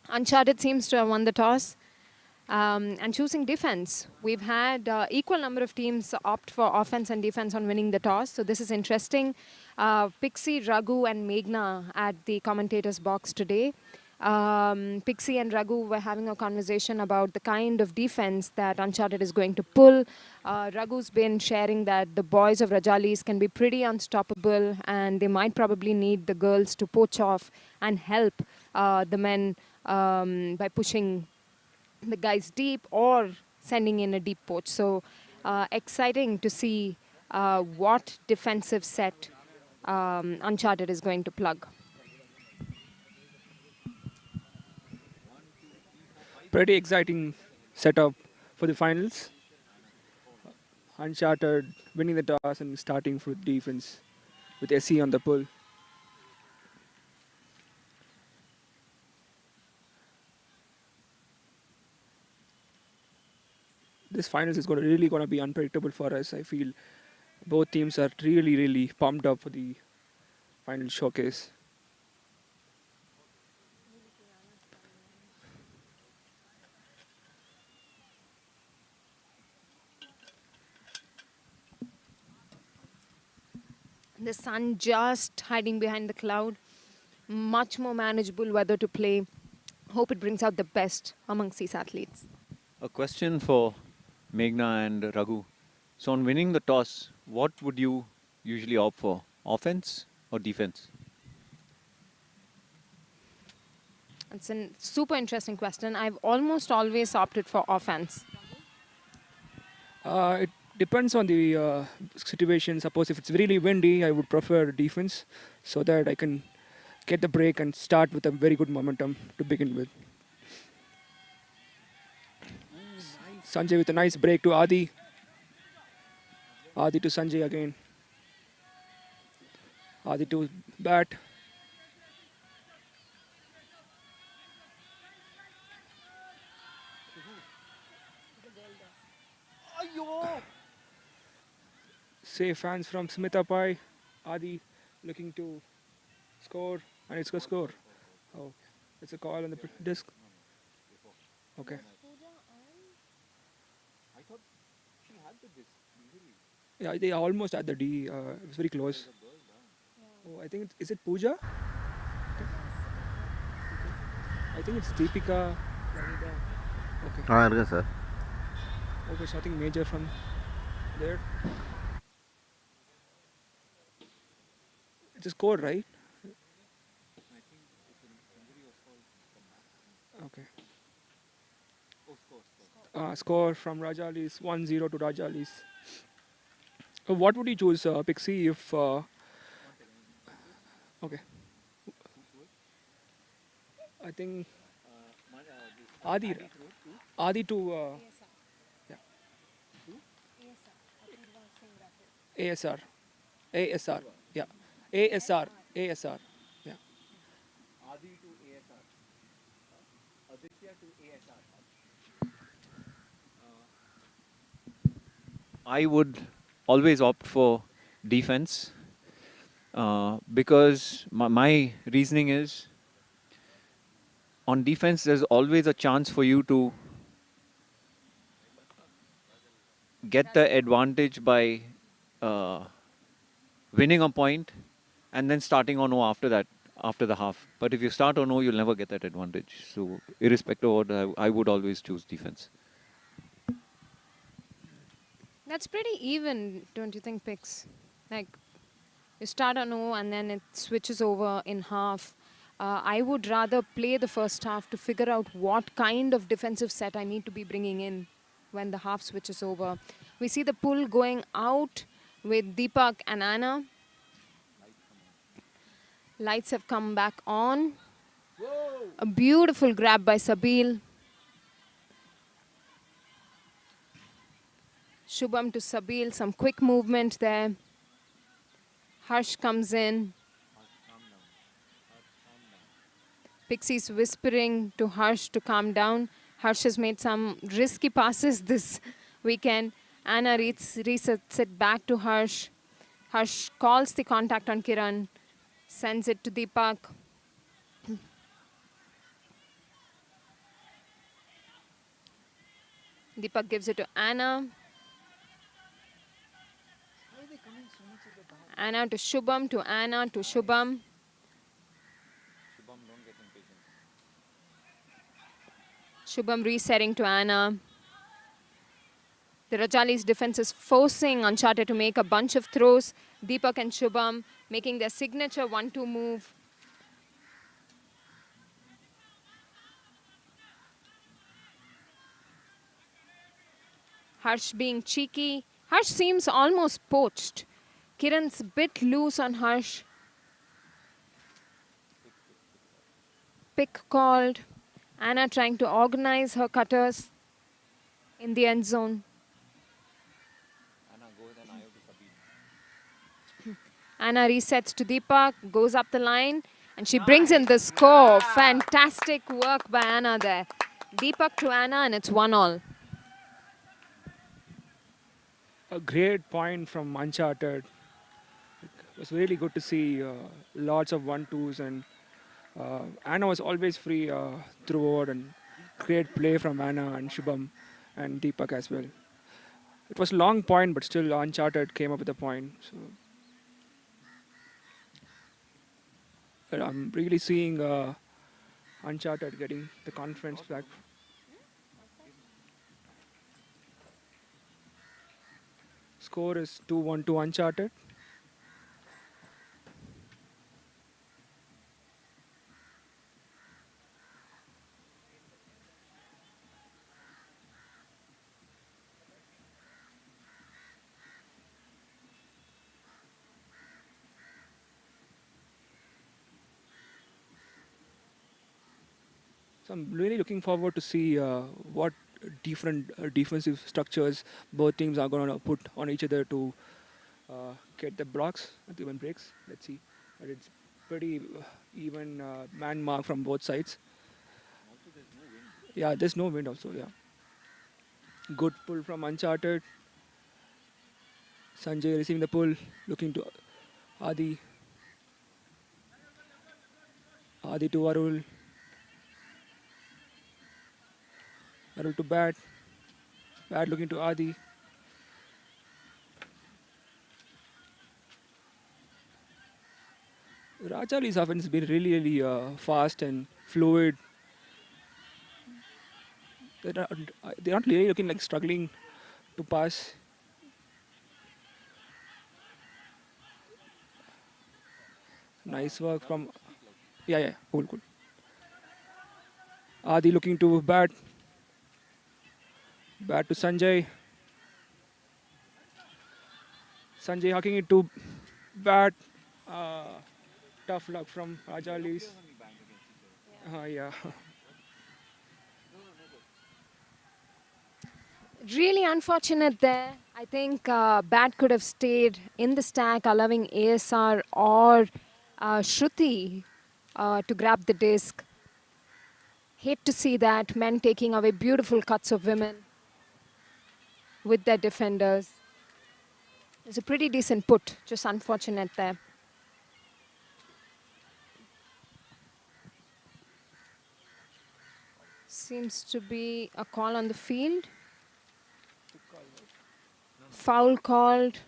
Uncharted seems to have won the toss and choosing defense. We've had equal number of teams opt for offense and defense on winning the toss, so this is interesting. Pixie, Raghu, and Meghna at the commentators box today. Pixie and Raghu were having a conversation about the kind of defense that Uncharted is going to pull. Raghu's been sharing that the boys of Rajalis can be pretty unstoppable and they might probably need the girls to poach off and help the men by pushing the guys deep or sending in a deep poach. So exciting to see what defensive set Uncharted is going to plug. Pretty exciting setup for the finals. Uncharted winning the toss and starting for defense with SE on the pull. This finals is really going to be unpredictable for us. I feel both teams are really pumped up for the final showcase. The sun just hiding behind the cloud. Much more manageable weather to play. Hope it brings out the best amongst these athletes. A question for Meghna and Raghu. So on winning the toss, what would you usually opt for? Offense or defense? It's a super interesting question. I've almost always opted for offense. It depends on the situation. Suppose if it's really windy, I would prefer defense so that I can get the break and start with a very good momentum to begin with. Sanjay with a nice break to Adi. Adi to Sanjay again. Adi to bat. Safe hands from Smita Pai. Adi looking to score, and it's a score. Oh, it's a call on the disc. Okay. Yeah, they almost at the D. It was very close. Oh, I think is it Pooja? I think it's Deepika. Okay. Sir. Okay, so I think major from there. It's a score, right? Okay. Score from Rajalis, 1-0 to Rajalis. What would you choose, Pixie, if... okay. I think... Adi. Adi to... yeah. ASR. ASR. Yeah. ASR. ASR. Yeah. Adi to ASR. Aditya to ASR. I would always opt for defense because my reasoning is on defense there's always a chance for you to get the advantage by winning a point and then starting on O after that, after the half. But if you start on O, you'll never get that advantage. So irrespective of what, I would always choose defense. That's pretty even, don't you think, Pix? Like, you start on O and then it switches over in half. I would rather play the first half to figure out what kind of defensive set I need to be bringing in when the half switches over. We see the pull going out with Deepak and Anna. Lights have come back on. Whoa. A beautiful grab by Sabil. Shubham to Sabil, some quick movement there. Harsh comes in. Pixie's whispering to Harsh to calm down. Harsh has made some risky passes this weekend. Anna resets it back to Harsh. Harsh calls the contact on Kiran, sends it to Deepak. Deepak gives it to Anna. Anna to Shubham, to Anna, to Shubham. Shubham resetting to Anna. The Rajalis defense is forcing Uncharted to make a bunch of throws. Deepak and Shubham making their signature 1-2 move. Harsh being cheeky. Harsh seems almost poached. Kiran's a bit loose on Harsh. Pick called. Anna trying to organize her cutters in the end zone. Anna resets to Deepak, goes up the line, and she brings in the score. Fantastic work by Anna there. Deepak to Anna, and it's 1-all. A great point from Uncharted. It was really good to see lots of 1-2s, and Anna was always free throughout, and great play from Anna and Shubham and Deepak as well. It was a long point, but still Uncharted came up with a point. So but I'm really seeing Uncharted getting the confidence back. Score is 2-1 to Uncharted. So I'm really looking forward to see what different defensive structures both teams are going to put on each other to get the blocks at the even breaks. Let's see. But it's pretty even man mark from both sides. Yeah, there's no wind also. Yeah, good pull from Uncharted. Sanjay receiving the pull, looking to Adi. Adi to Arul. Arul to Bat. Bat looking to Adi. Rajali's offense has been really fast and fluid. They're not really looking like struggling to pass. Nice work from. Yeah, cool. Adi looking to bat. Bat to Sanjay. Sanjay hacking it to bat. Tough luck from Rajalis. Yeah. Really unfortunate there. I think Bat could have stayed in the stack, allowing ASR or Shruti to grab the disc. Hate to see that, men taking away beautiful cuts of women with their defenders. It's a pretty decent put, just unfortunate there. Seems to be a call on the field. Foul called.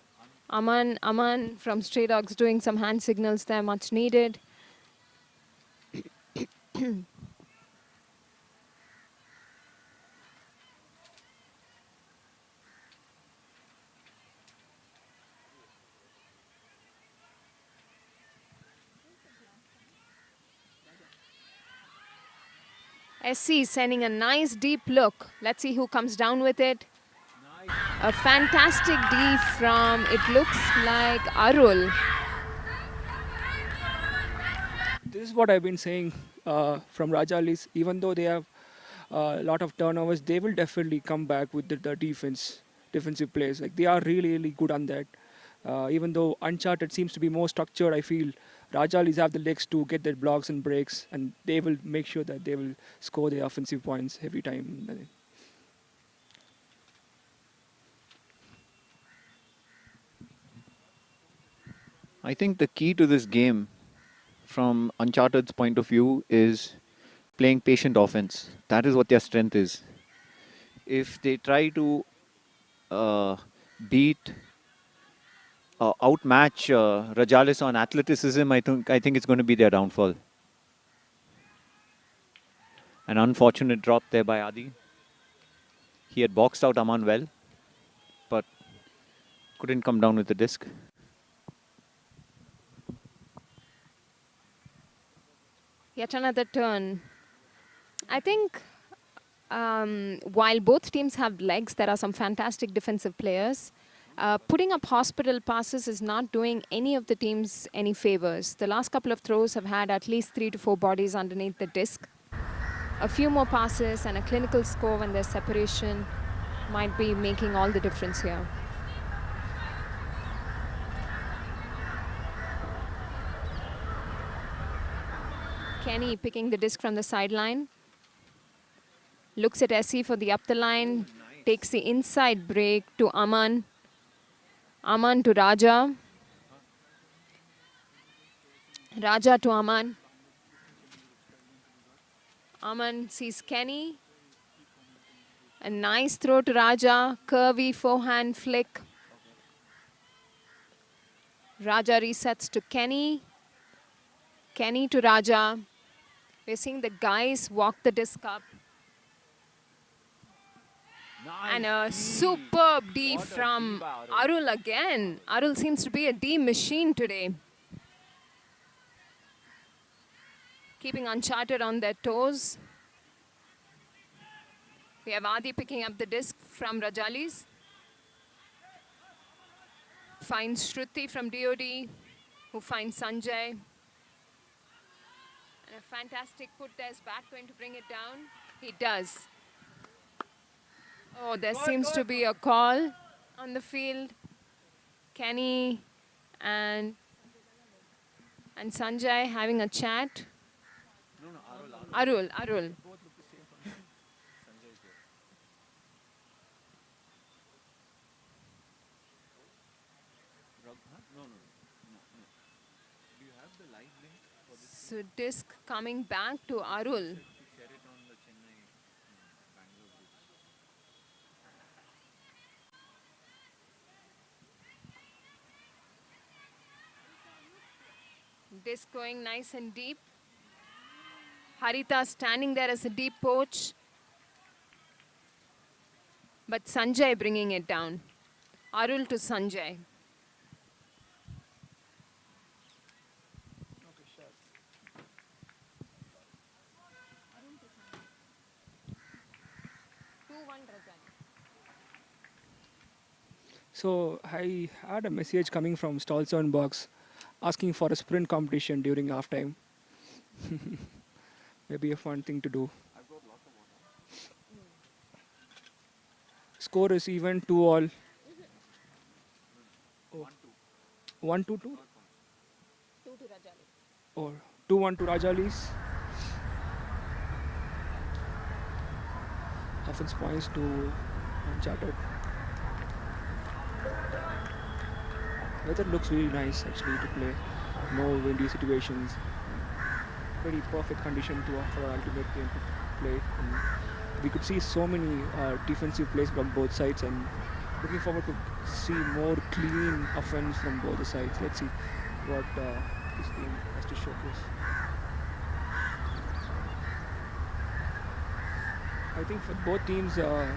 Aman from Stray Dogs doing some hand signals there, much needed. SC sending a nice deep look. Let's see who comes down with it. A fantastic D from, it looks like Arul. This is what I've been saying from Rajalis. Even though they have a lot of turnovers, they will definitely come back with the defensive plays. Like they are really good on that. Even though Uncharted seems to be more structured, I feel Rajalis have the legs to get their blocks and breaks, and they will make sure that they will score their offensive points every time. I think the key to this game, from Uncharted's point of view, is playing patient offense. That is what their strength is. if they try to uh, beat outmatch Rajalis on athleticism, I think it's going to be their downfall. An unfortunate drop there by Adi. He had boxed out Aman well, but couldn't come down with the disc. Yet another turn. I think while both teams have legs, there are some fantastic defensive players. Putting up hospital passes is not doing any of the teams any favors. The last couple of throws have had at least 3 to 4 bodies underneath the disc. A few more passes and a clinical score when there's separation might be making all the difference here. Kenny picking the disc from the sideline. Looks at Essie for the up the line. Takes the inside break to Aman. Aman to Raja. Raja to Aman. Aman sees Kenny. A nice throw to Raja. Curvy forehand flick. Raja resets to Kenny. Kenny to Raja. We're seeing the guys walk the disc up. Nice And a D. superb D What a from D by Arul again. Arul seems to be a D machine today. Keeping Uncharted on their toes. We have Adi picking up the disc from Rajalis. Finds Shruti from DOD, who finds Sanjay. And a fantastic put there. Is Bat going to bring it down? He does. Oh, there seems to be a call on the field. Kenny and Sanjay having a chat. Arul. So disc coming back to Arul. Disc going nice and deep. Harita standing there as a deep poach. But Sanjay bringing it down. Arul to Sanjay. So I had a message coming from Stolzon Box asking for a sprint competition during halftime. Maybe a fun thing to do. Score is even 2-all. Oh. 1-2-2? 2 to Rajalis. Or 2-1 to Rajalis. Offense points to Uncharted. Weather looks really nice actually to play. No windy situations. Pretty perfect condition to offer our ultimate game to play. And we could see so many defensive plays from both sides, and looking forward to see more clean offense from both the sides. Let's see what this team has to showcase. I think for both teams, the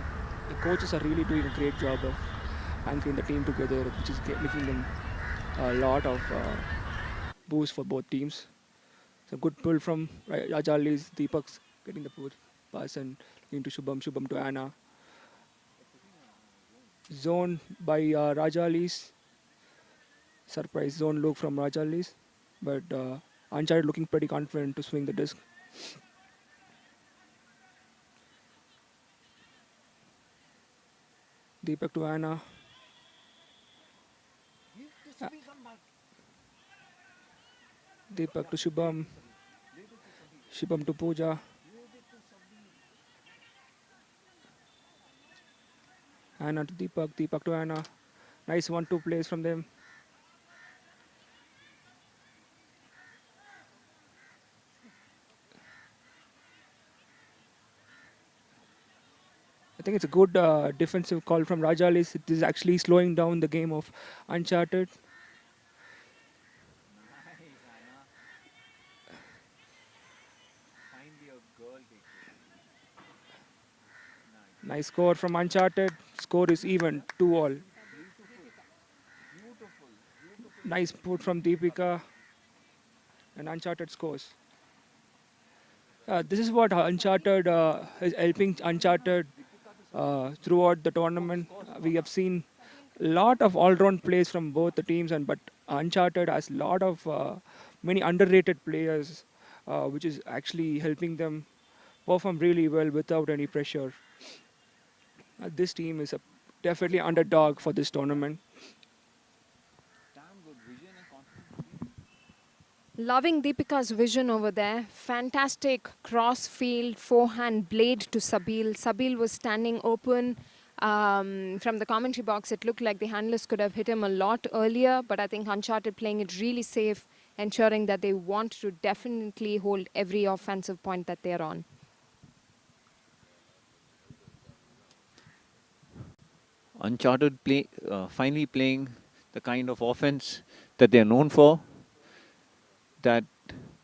coaches are really doing a great job of anchoring the team together, which is making them a lot of boost for both teams. So good pull from Rajalis, Deepak's getting the pass and into Shubham to Anna. Zone by Rajalis. Surprise zone look from Rajalis, but Uncharted looking pretty confident to swing the disc. Deepak to Anna. Deepak to Shubham. Shubham to Pooja. Anna to Deepak. Deepak to Anna. Nice 1-2 plays from them. I think it's a good defensive call from Rajalis. It is actually slowing down the game of Uncharted. Nice score from Uncharted. Score is even, 2-all. Nice put from Deepika, and Uncharted scores. This is what Uncharted is helping Uncharted throughout the tournament. We have seen a lot of all-round plays from both the teams, and but Uncharted has a lot of many underrated players, which is actually helping them perform really well without any pressure. This team is a definitely underdog for this tournament. Loving Deepika's vision over there. Fantastic cross field forehand blade to Sabil. Sabil was standing open. From the commentary box, it looked like the handlers could have hit him a lot earlier, but I think Uncharted playing it really safe, ensuring that they want to definitely hold every offensive point that they're on. Uncharted finally playing the kind of offense that they're known for, that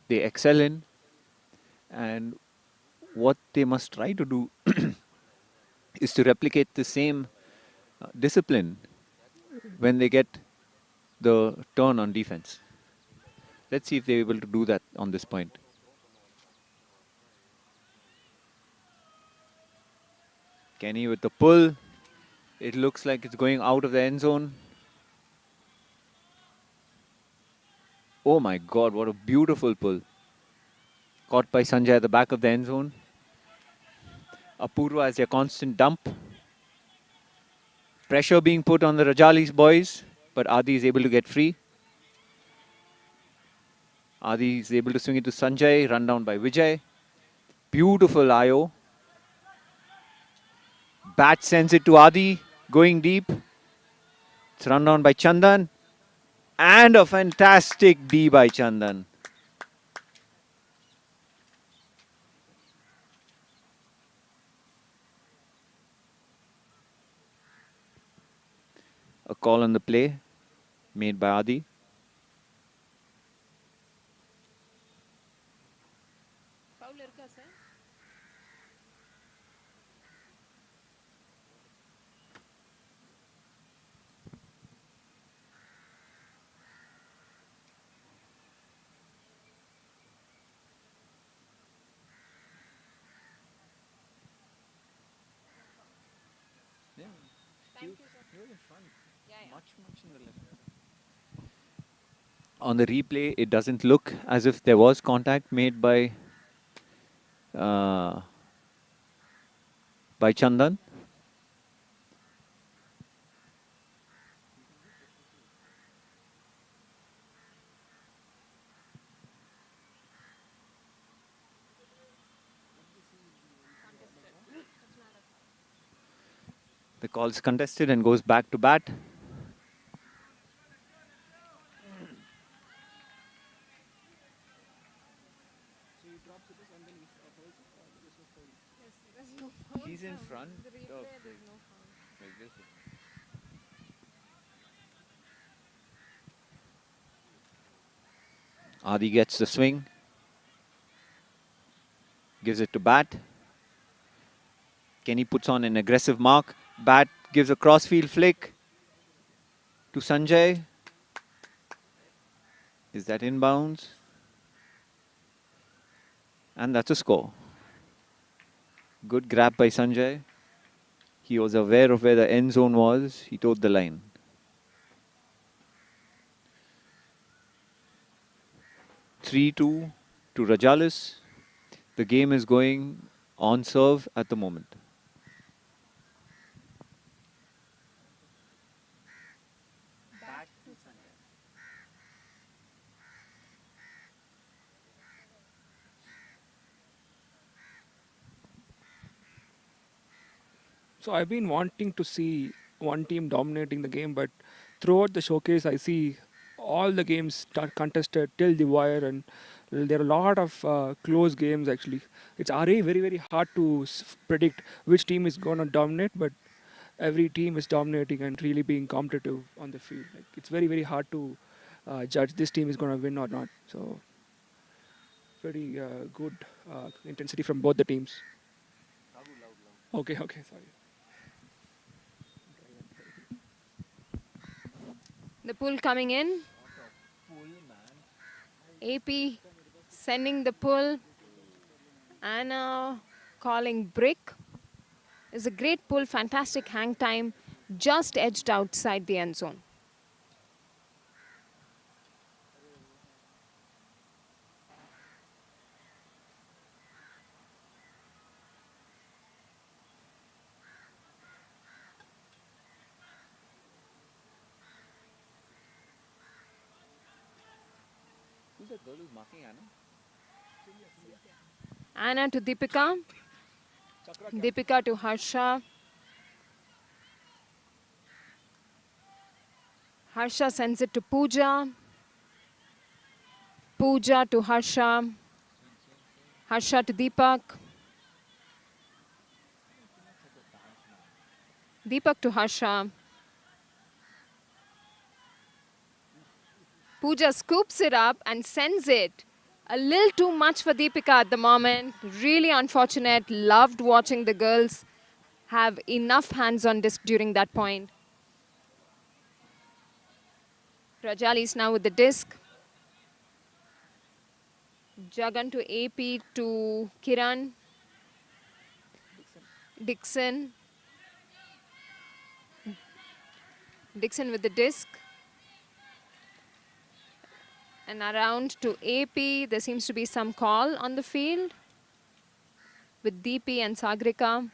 they excel in, and what they must try to do is to replicate the same discipline when they get the turn on defense. Let's see if they're able to do that on this point. Kenny with the pull. It looks like it's going out of the end zone. Oh my God, what a beautiful pull. Caught by Sanjay at the back of the end zone. Apurva as their constant dump. Pressure being put on the Rajalis boys, but Adi is able to get free. Adi is able to swing it to Sanjay, run down by Vijay. Beautiful IO. Bat sends it to Adi, going deep. It's run down by Chandan. And a fantastic D by Chandan. A call on the play made by Adi. On the replay, it doesn't look as if there was contact made by Chandan. The call is contested and goes back to bat. He's in front. Adi gets the swing. Gives it to bat. Kenny puts on an aggressive mark. Bat gives a crossfield flick to Sanjay. Is that inbounds? And that's a score. Good grab by Sanjay. He was aware of where the end zone was. He towed the line. 3-2 to Rajalis. The game is going on serve at the moment. So I've been wanting to see one team dominating the game, but throughout the showcase, I see all the games start contested till the wire, and There are a lot of close games actually. It's already very very hard to predict which team is going to dominate, but every team is dominating and really being competitive on the field. Like, it's very very hard to judge this team is going to win or not. So pretty good intensity from both the teams. Okay, okay, sorry. The pull coming in. AP sending the pull. Anna calling brick. Is a great pull, fantastic hang time, just edged outside the end zone. Who's that girl who's marking Anna? Anna to Deepika. Deepika to Harsha. Harsha sends it to Pooja. Pooja to Harsha. Harsha to Deepak. Deepak to Harsha. Pooja scoops it up and sends it. A little too much for Deepika at the moment. Really unfortunate. Loved watching the girls have enough hands on disc during that point. Rajalis now with the disc. Jagan to AP to Kiran. Dixon. Dixon with the disc. And around to AP, there seems to be some call on the field with DP and Sagrika.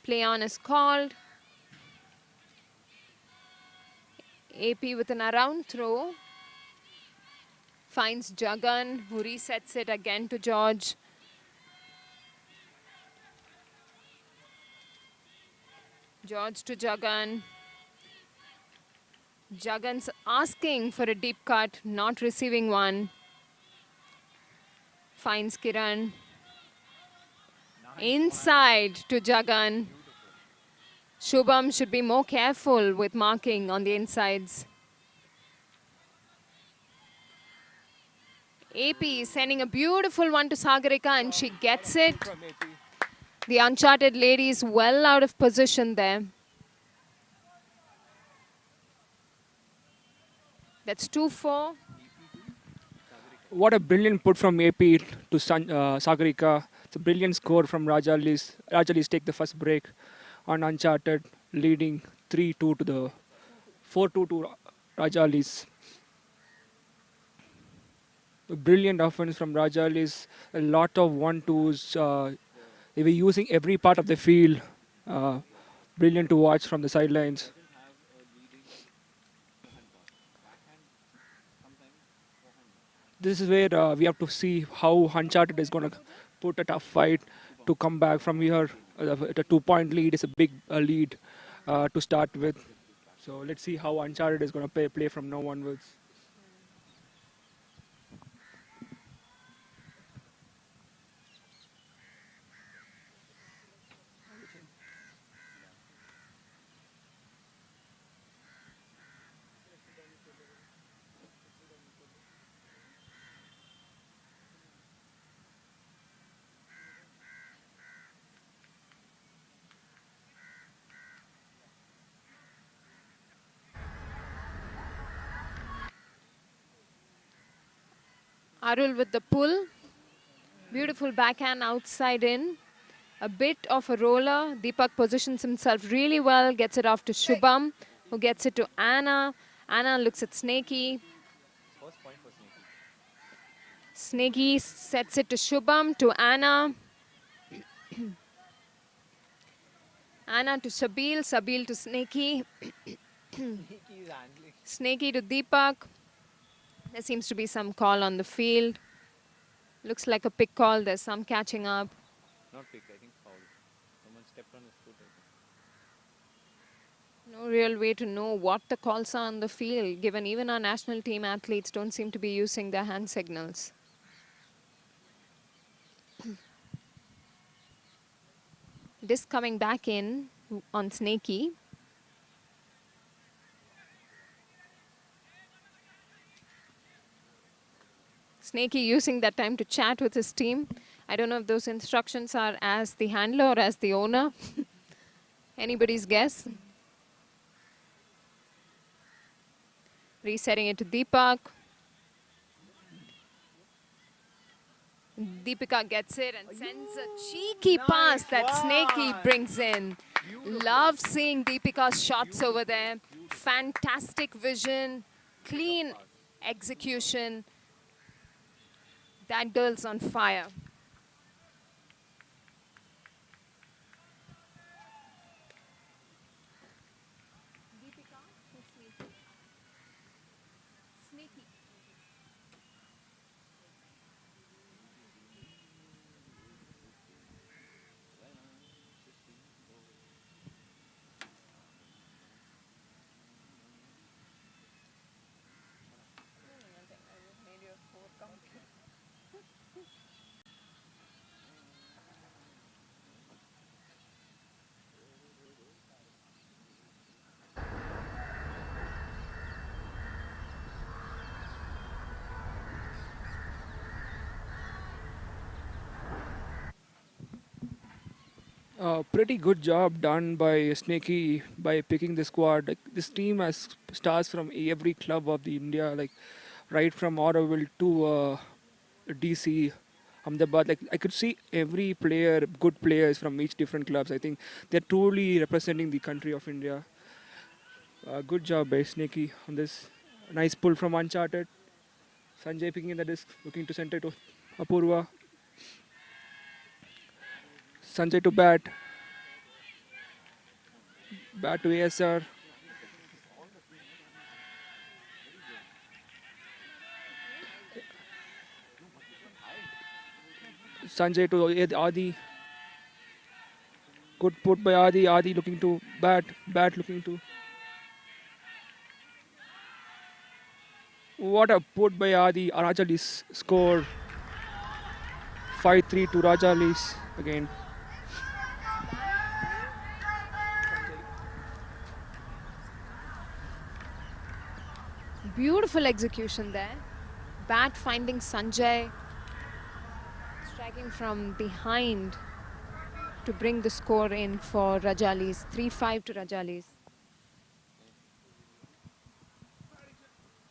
Play on is called. AP with an around throw. Finds Jagan, who resets it again to George. George to Jagan. Jagan's asking for a deep cut, not receiving one. Finds Kiran. Inside to Jagan. Shubham should be more careful with marking on the insides. AP sending a beautiful one to Sagarika and she gets it. The Uncharted ladies well out of position there. That's 2-4. What a brilliant put from AP to Sagarika. It's a brilliant score from Rajalis. Rajalis take the first break on Uncharted, leading 3-2 to the 4-2 to Rajalis. A brilliant offense from Rajalis. A lot of 1-2s. They were using every part of the field. Brilliant to watch from the sidelines. This is where we have to see how Uncharted is going to put a tough fight to come back from here. The 2-point lead is a big lead to start with. So let's see how Uncharted is going to play from now onwards. Arul with the pull. Beautiful backhand outside in. A bit of a roller. Deepak positions himself really well. Gets it off to Shubham, who gets it to Anna. Anna looks at Snakey. First point for Snakey Snakey. sets it to Shubham, to Anna. Anna to Shabil, Shabil to Snakey. Snakey to Deepak. There seems to be some call on the field. Looks like a pick call. There's some catching up. Not pick, I think foul. Someone stepped on his foot. I think. No real way to know what the calls are on the field, given even our national team athletes don't seem to be using their hand signals. Disc coming back in on Snaky. Snaky using that time to chat with his team. I don't know if those instructions are as the handler or as the owner. Anybody's guess. Resetting it to Deepak. Deepika gets it and sends a cheeky pass that Snaky brings in. Love seeing Deepika's shots over there. Fantastic vision, clean execution. That girl's on fire. Deepika to Snaky. Snaky. Pretty good job done by Snaky by picking the squad. Like, this team has stars from every club of the India, like right from Auroville to DC, Ahmedabad. Like I could see every player, good players from each different clubs. I think they're truly representing the country of India. Good job by Snaky on this. Nice pull from Uncharted. Sanjay picking in the disc, looking to center to Apurva. Sanjay to bat. Bat to ASR. Sanjay to Adi. Good put by Adi. Adi looking to bat. Bat looking to. What a put by Adi. Rajalis score. 5-3 to Rajalis again. Beautiful execution there. Bat finding Sanjay. Striking from behind to bring the score in for Rajalis. 3-5 to Rajalis.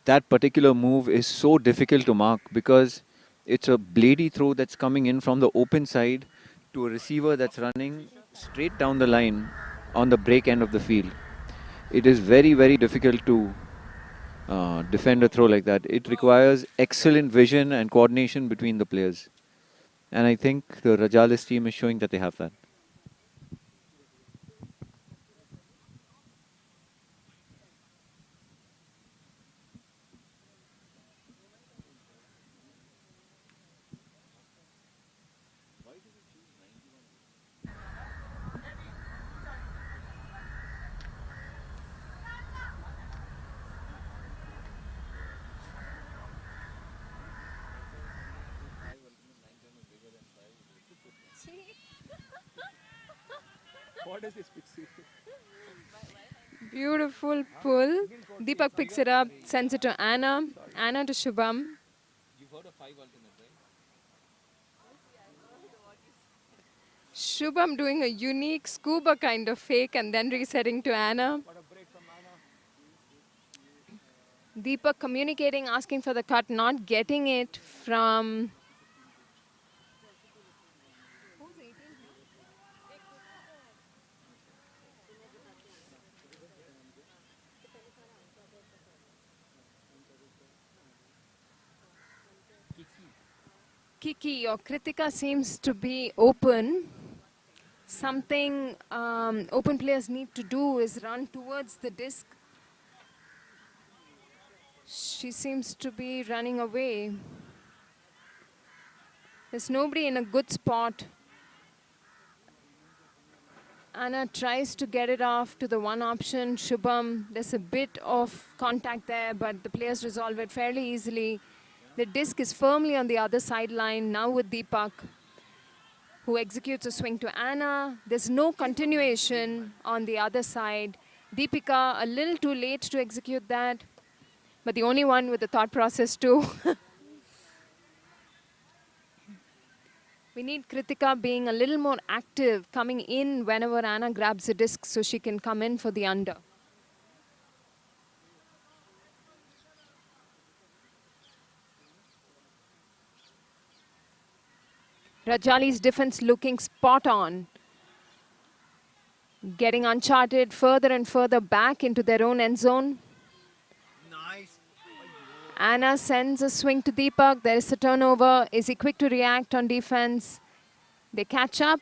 That particular move is so difficult to mark because it's a blady throw that's coming in from the open side to a receiver that's running straight down the line on the break end of the field. It is very, very difficult to defend a throw like that. It requires excellent vision and coordination between the players. And I think the Rajalis team is showing that they have that. What is this pixie? Beautiful pull. Deepak picks it up, sends it to Anna. Anna to Shubham. Shubham doing a unique scuba kind of fake and then resetting to Anna. Deepak communicating, asking for the cut, not getting it from... Kiki or Kritika seems to be open. Something open players need to do is run towards the disc. She seems to be running away. There's nobody in a good spot. Anna tries to get it off to the one option. Shubham, there's a bit of contact there, but the players resolve it fairly easily. The disc is firmly on the other sideline, now with Deepak, who executes a swing to Anna. There's no continuation on the other side. Deepika, a little too late to execute that, but the only one with the thought process too. We need Kritika being a little more active, coming in whenever Anna grabs the disc so she can come in for the under. Rajali's defense looking spot on. Getting Uncharted further and further back into their own end zone. Nice. Anna sends a swing to Deepak. There is a turnover. Is he quick to react on defense? They catch up.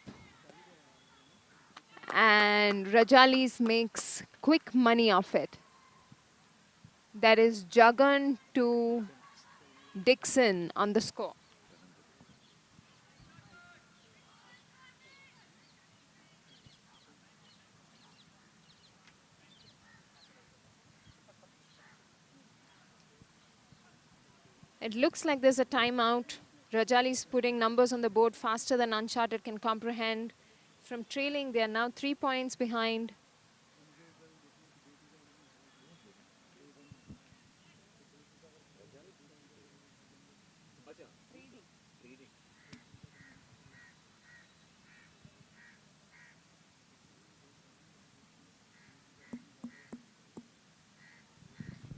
And Rajalis makes quick money off it. That is Jagan to Dixon on the score. It looks like there's a timeout. Rajali's putting numbers on the board faster than Uncharted can comprehend. From trailing, they are now 3 points behind.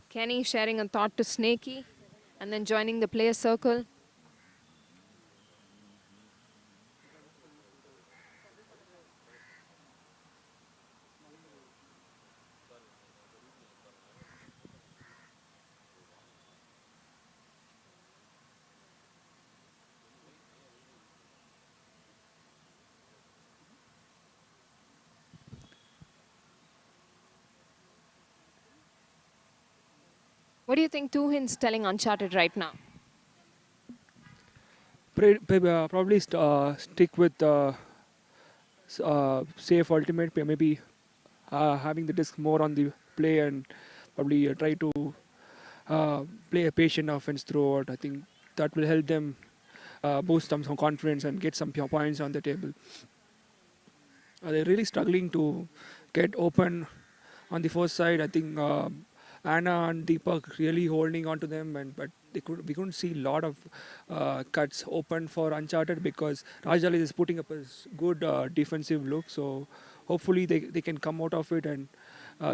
Kenny sharing a thought to Snakey and then joining the player circle. What do you think Tuhin's telling Uncharted right now? Probably stick with safe ultimate. Maybe having the disc more on the play and probably try to play a patient offense throughout. I think that will help them boost some confidence and get some pure points on the table. They're really struggling to get open on the first side. I think Anna and Deepak really holding on to them, but we couldn't see a lot of cuts open for Uncharted because Rajalis is putting up a good defensive look. So hopefully they can come out of it and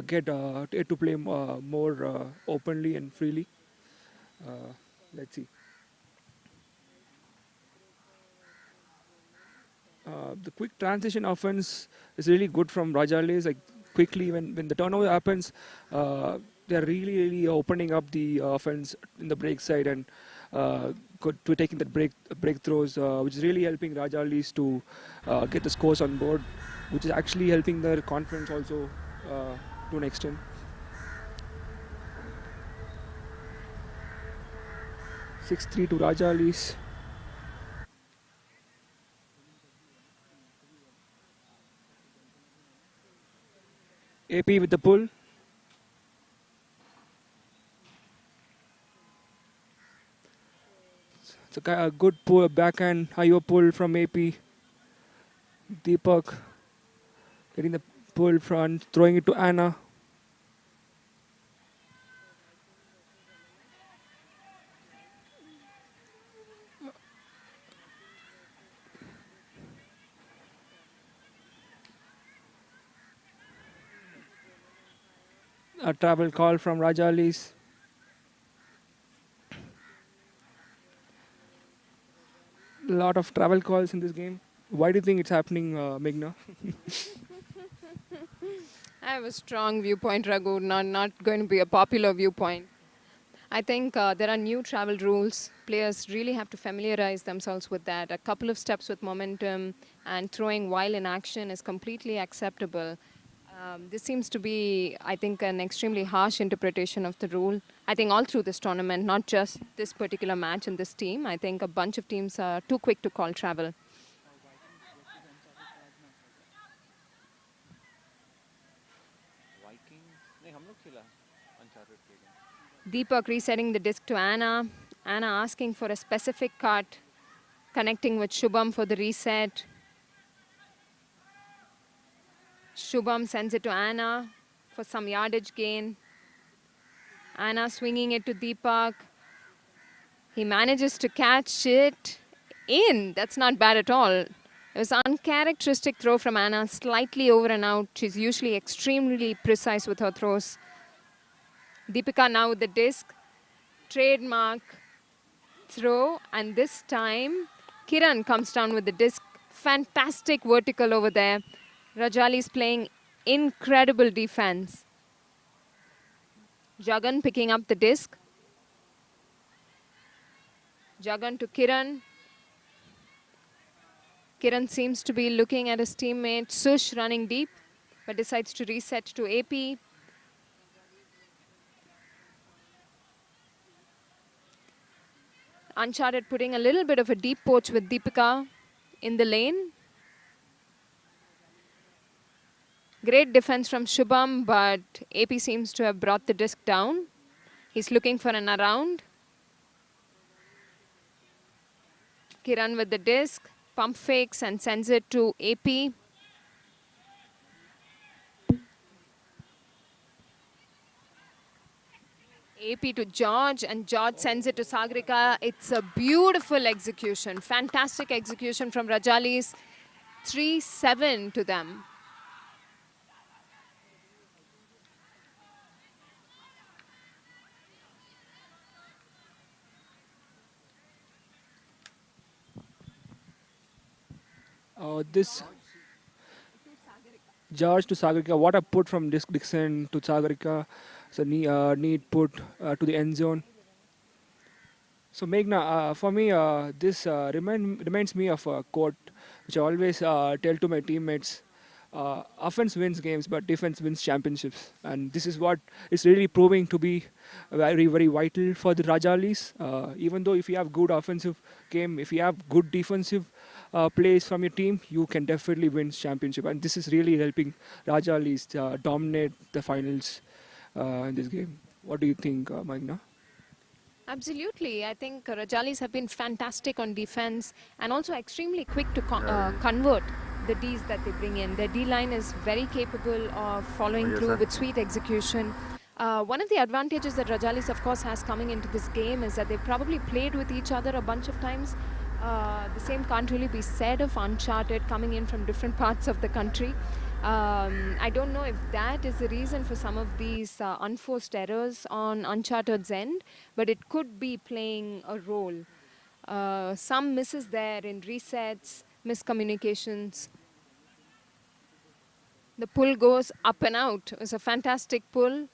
get it to play more openly and freely. Let's see. The quick transition offense is really good from Rajalis. Like quickly when the turnover happens, they're really opening up the offense in the break side and to taking that breakthrows, which is really helping Rajalis to get the scores on board, which is actually helping their confidence also to an extent. (6-3) to Rajalis. AP with the pull. It's a good pull, backhand higher pull from AP. Deepak getting the pull front, throwing it to Anna. A travel call from Rajalis. A lot of travel calls in this game. Why do you think it's happening, Meghna? I have a strong viewpoint, Raghu, not going to be a popular viewpoint. I think there are new travel rules. Players really have to familiarize themselves with that. A couple of steps with momentum and throwing while in action is completely acceptable. This seems to be, I think, an extremely harsh interpretation of the rule. I think all through this tournament, not just this particular match and this team, I think a bunch of teams are too quick to call travel. Deepak resetting the disc to Anna. Anna asking for a specific cut, connecting with Shubham for the reset. Shubham sends it to Anna for some yardage gain. Anna swinging it to Deepak. He manages to catch it in. That's not bad at all. It was an uncharacteristic throw from Anna, slightly over and out. She's usually extremely precise with her throws. Deepika now with the disc. Trademark throw, and this time Kiran comes down with the disc. Fantastic vertical over there. Rajalis playing incredible defense. Jagan picking up the disc. Jagan to Kiran. Kiran seems to be looking at his teammate Sush running deep, but decides to reset to AP. Uncharted putting a little bit of a deep poach with Deepika in the lane. Great defense from Shubham, but AP seems to have brought the disc down. He's looking for an around. Kiran with the disc, pump fakes and sends it to AP. AP to George, and George sends it to Sagrika. It's a beautiful execution. Fantastic execution from Rajalis. 3-7 to them. This George to Sagarika, what a put from Dixon to Sagarika. It's a neat put to the end zone. So Meghna, for me, this reminds me of a quote which I always tell to my teammates. Offense wins games, but defense wins championships. And this is what is really proving to be very, very vital for the Rajalis. Even though if you have good offensive game, if you have good defensive plays from your team, you can definitely win championship. And this is really helping Rajalis dominate the finals in this game. What do you think, Meghna? Absolutely. I think Rajalis have been fantastic on defense and also extremely quick to convert the Ds that they bring in. Their D-line is very capable of following through with sweet execution. One of the advantages that Rajalis, of course, has coming into this game is that they probably played with each other a bunch of times. The same can't really be said of Uncharted coming in from different parts of the country. I don't know if that is the reason for some of these unforced errors on Uncharted's end, but it could be playing a role. Some misses there in resets, miscommunications. The pull goes up and out. It was a fantastic pull.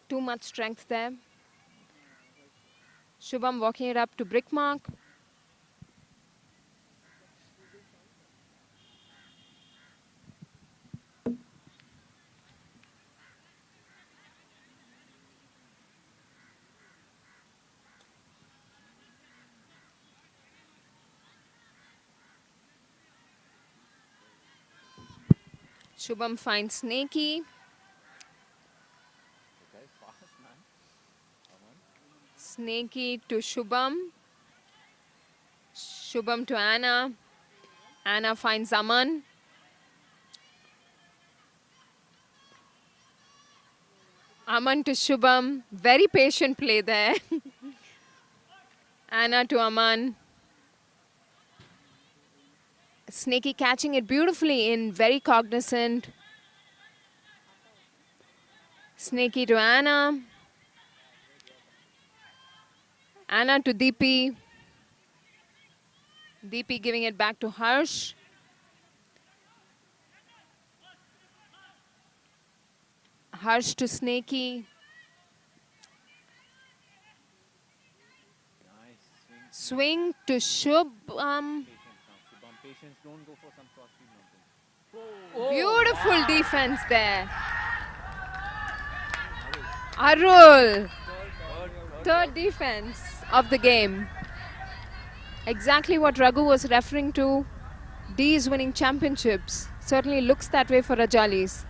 Too much strength there. Shubham walking it up to Brickmark. Shubham finds Snakey. Snakey to Shubham. Shubham to Anna. Anna finds Aman. Aman to Shubham. Very patient play there. Anna to Aman. Snakey catching it beautifully in, very cognizant. Snakey to Anna. Anna to Deepi. Deepi giving it back to Harsh. Harsh to Snakey. Swing to Shubham. Beautiful defense there. Arul. Third defense of the game. Exactly what Raghu was referring to. D is winning championships. Certainly looks that way for Rajalis.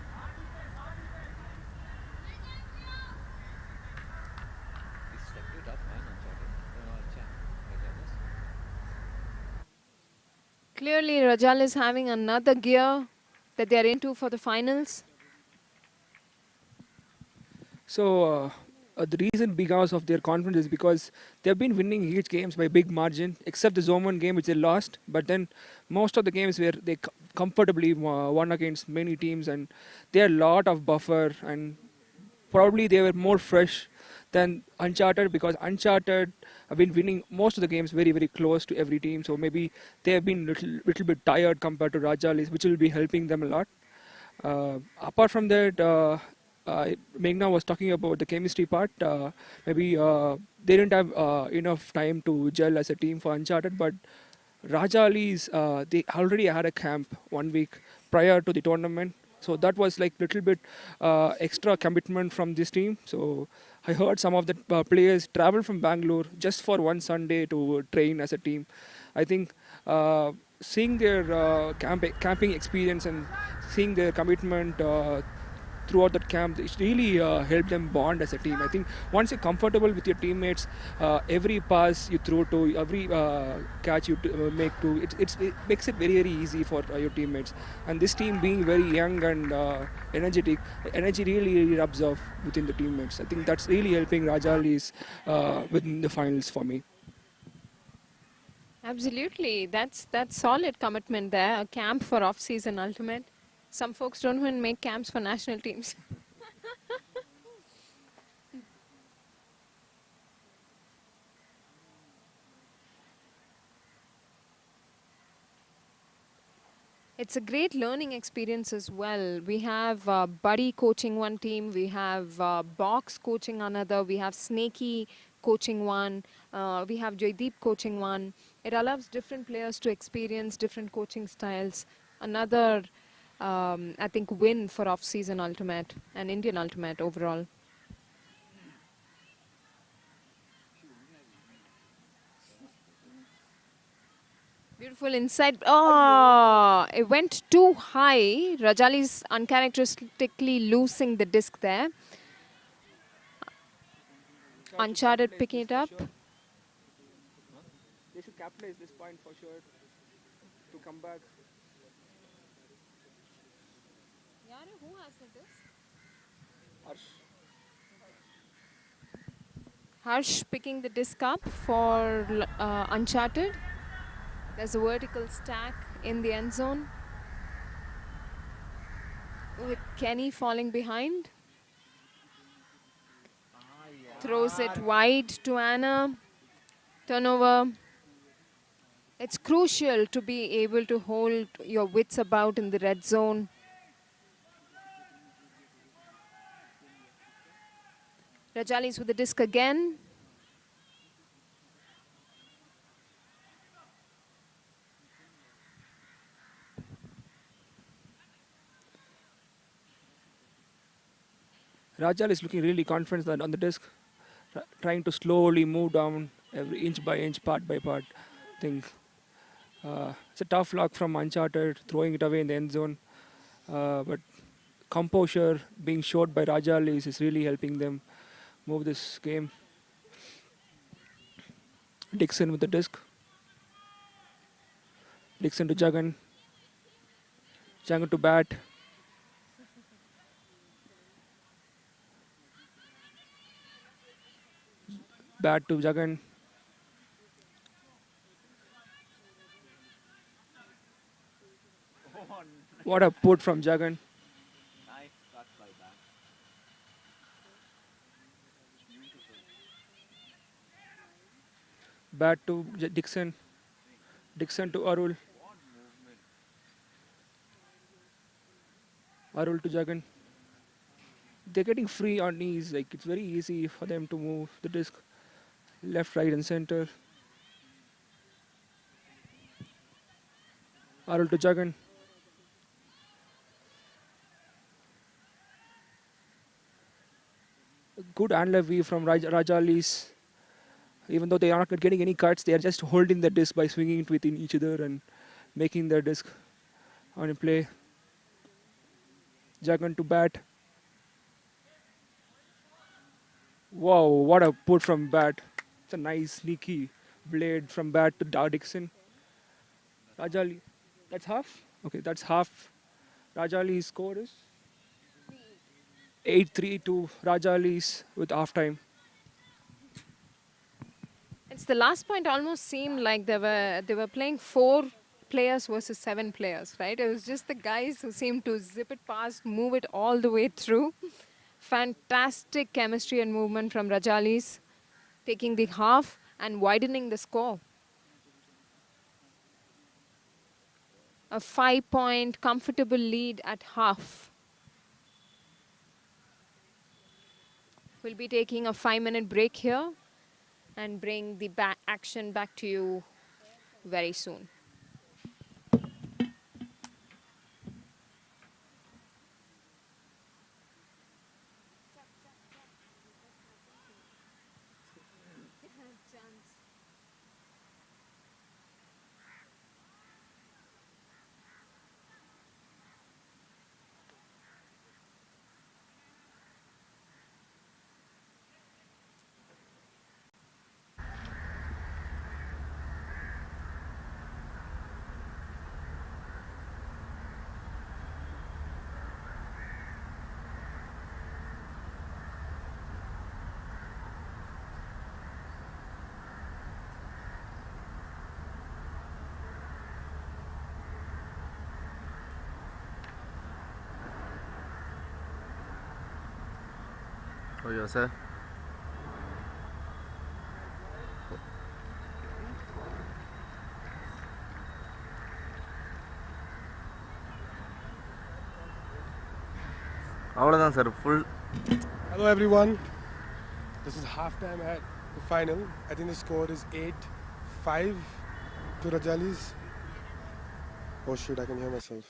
Similarly, Rajal is having another gear that they're into for the finals. So the reason because of their confidence is because they've been winning huge games by big margin, except the Zone 1 game which they lost. But then most of the games where they comfortably won against many teams, and they had a lot of buffer, and probably they were more fresh than Uncharted, because Uncharted have been winning most of the games very, very close to every team. So maybe they have been little bit tired compared to Rajalis, which will be helping them a lot. Apart from that, Meghna was talking about the chemistry part. Maybe they didn't have enough time to gel as a team for Uncharted, but Rajalis, they already had a camp 1 week prior to the tournament. So that was like little bit extra commitment from this team. So I heard some of the players travel from Bangalore just for one Sunday to train as a team. I think seeing their camping experience and seeing their commitment throughout that camp, it really helped them bond as a team. I think once you're comfortable with your teammates, every pass you throw to, every catch you make to, it makes it very, very easy for your teammates. And this team being very young and energetic, energy really, really rubs off within the teammates. I think that's really helping Rajalis within the finals for me. Absolutely. That's solid commitment there. A camp for off-season ultimate. Some folks don't even make camps for national teams. It's a great learning experience as well. We have Buddy coaching one team, we have Box coaching another, we have Snakey coaching one, we have Jaydeep coaching one. It allows different players to experience different coaching styles. Another, I think, win for off-season ultimate and Indian ultimate overall. Beautiful inside. Oh, it went too high. Rajali's uncharacteristically losing the disc there. Uncharted picking it up. They should capitalize this point for sure to come back. Who has the disc? Harsh. Harsh picking the disc up for Uncharted. There's a vertical stack in the end zone, with Kenny falling behind. Throws it wide to Anna. Turnover. It's crucial to be able to hold your wits about in the red zone. Rajalis with the disc again. Rajal is looking really confident on the disc, trying to slowly move down every inch by inch, part by part. I think it's a tough luck from Uncharted, throwing it away in the end zone. But composure being showed by Rajal is really helping them move this game. Dixon with the disc. Dixon to Jagan. Jagan to bat. Bat to Jagan. What a put from Jagan. Nice cut by that. Bat to Dixon. Dixon to Arul. Arul to Jagan. They're getting free on knees. Like, it's very easy for them to move the disc left, right, and center. Arul to Jagan. Good antler weave from Rajalis. Even though they are not getting any cuts, they are just holding the disc by swinging it within each other and making the disc on a play. Jagan to bat. Wow, what a put from bat. It's a nice sneaky blade from bat to Dixon. Rajali. That's half? Okay, that's half. Rajali's score is 8-3 to Rajalis with halftime. It's the last point almost seemed like they were playing 4 players versus 7 players, right? It was just the guys who seemed to zip it past, move it all the way through. Fantastic chemistry and movement from Rajalis, taking the half and widening the score. A 5-point comfortable lead at half. We'll be taking a 5-minute break here and bring the action back to you very soon. Oh, yes, sir. அவ்வளோதான் sir full. Hello everyone. This is halftime at the final. I think the score is 8-5 to Rajalis. Oh shoot, I can hear myself.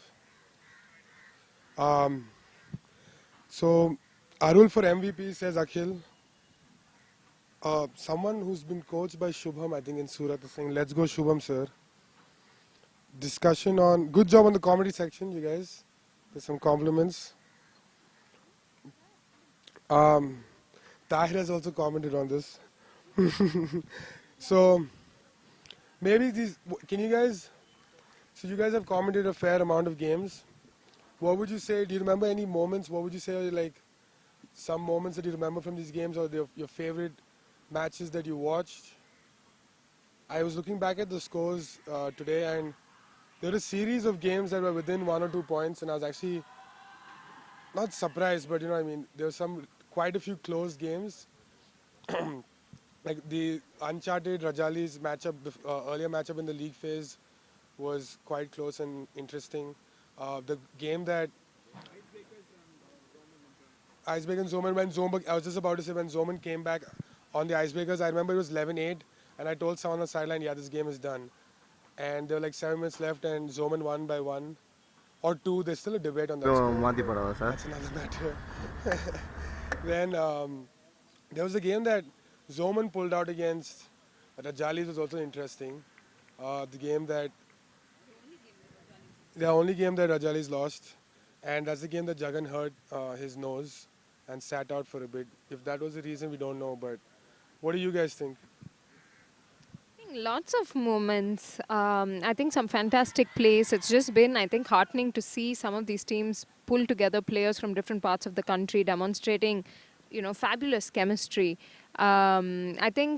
So Arul for MVP says Akhil. Someone who's been coached by Shubham, I think in Surat, is saying, "Let's go Shubham, sir." Discussion on good job on the comedy section, you guys. There's some compliments. Tahir has also commented on this. So maybe these, can you guys, so you guys have commented a fair amount of games. What would you say, do you remember any moments, what would you say are like some moments that you remember from these games, or your favorite matches that you watched? I was looking back at the scores today, and there were a series of games that were within 1 or 2 points, and I was actually not surprised, but you know, I mean, there were quite a few close games. Like the Uncharted Rajalis matchup, earlier matchup in the league phase was quite close and interesting. The game that Icebreaker and Zoman, I was just about to say, when Zoman came back on the Icebreakers, I remember it was 11-8, and I told someone on the sideline, yeah, this game is done. And there were like 7 minutes left, and Zoman won by 1 or 2. There's still a debate on that score. மாற்றி போடவா sir? That's another matter. Then there was a game that Zoman pulled out against Rajalis was also interesting. The only game that Rajalis lost, and that's the game that Jagan hurt his nose and sat out for a bit. If that was the reason, we don't know. But what do you guys think? Lots of moments. I think some fantastic plays. It's just been, I think, heartening to see some of these teams pull together players from different parts of the country demonstrating, you know, fabulous chemistry. I think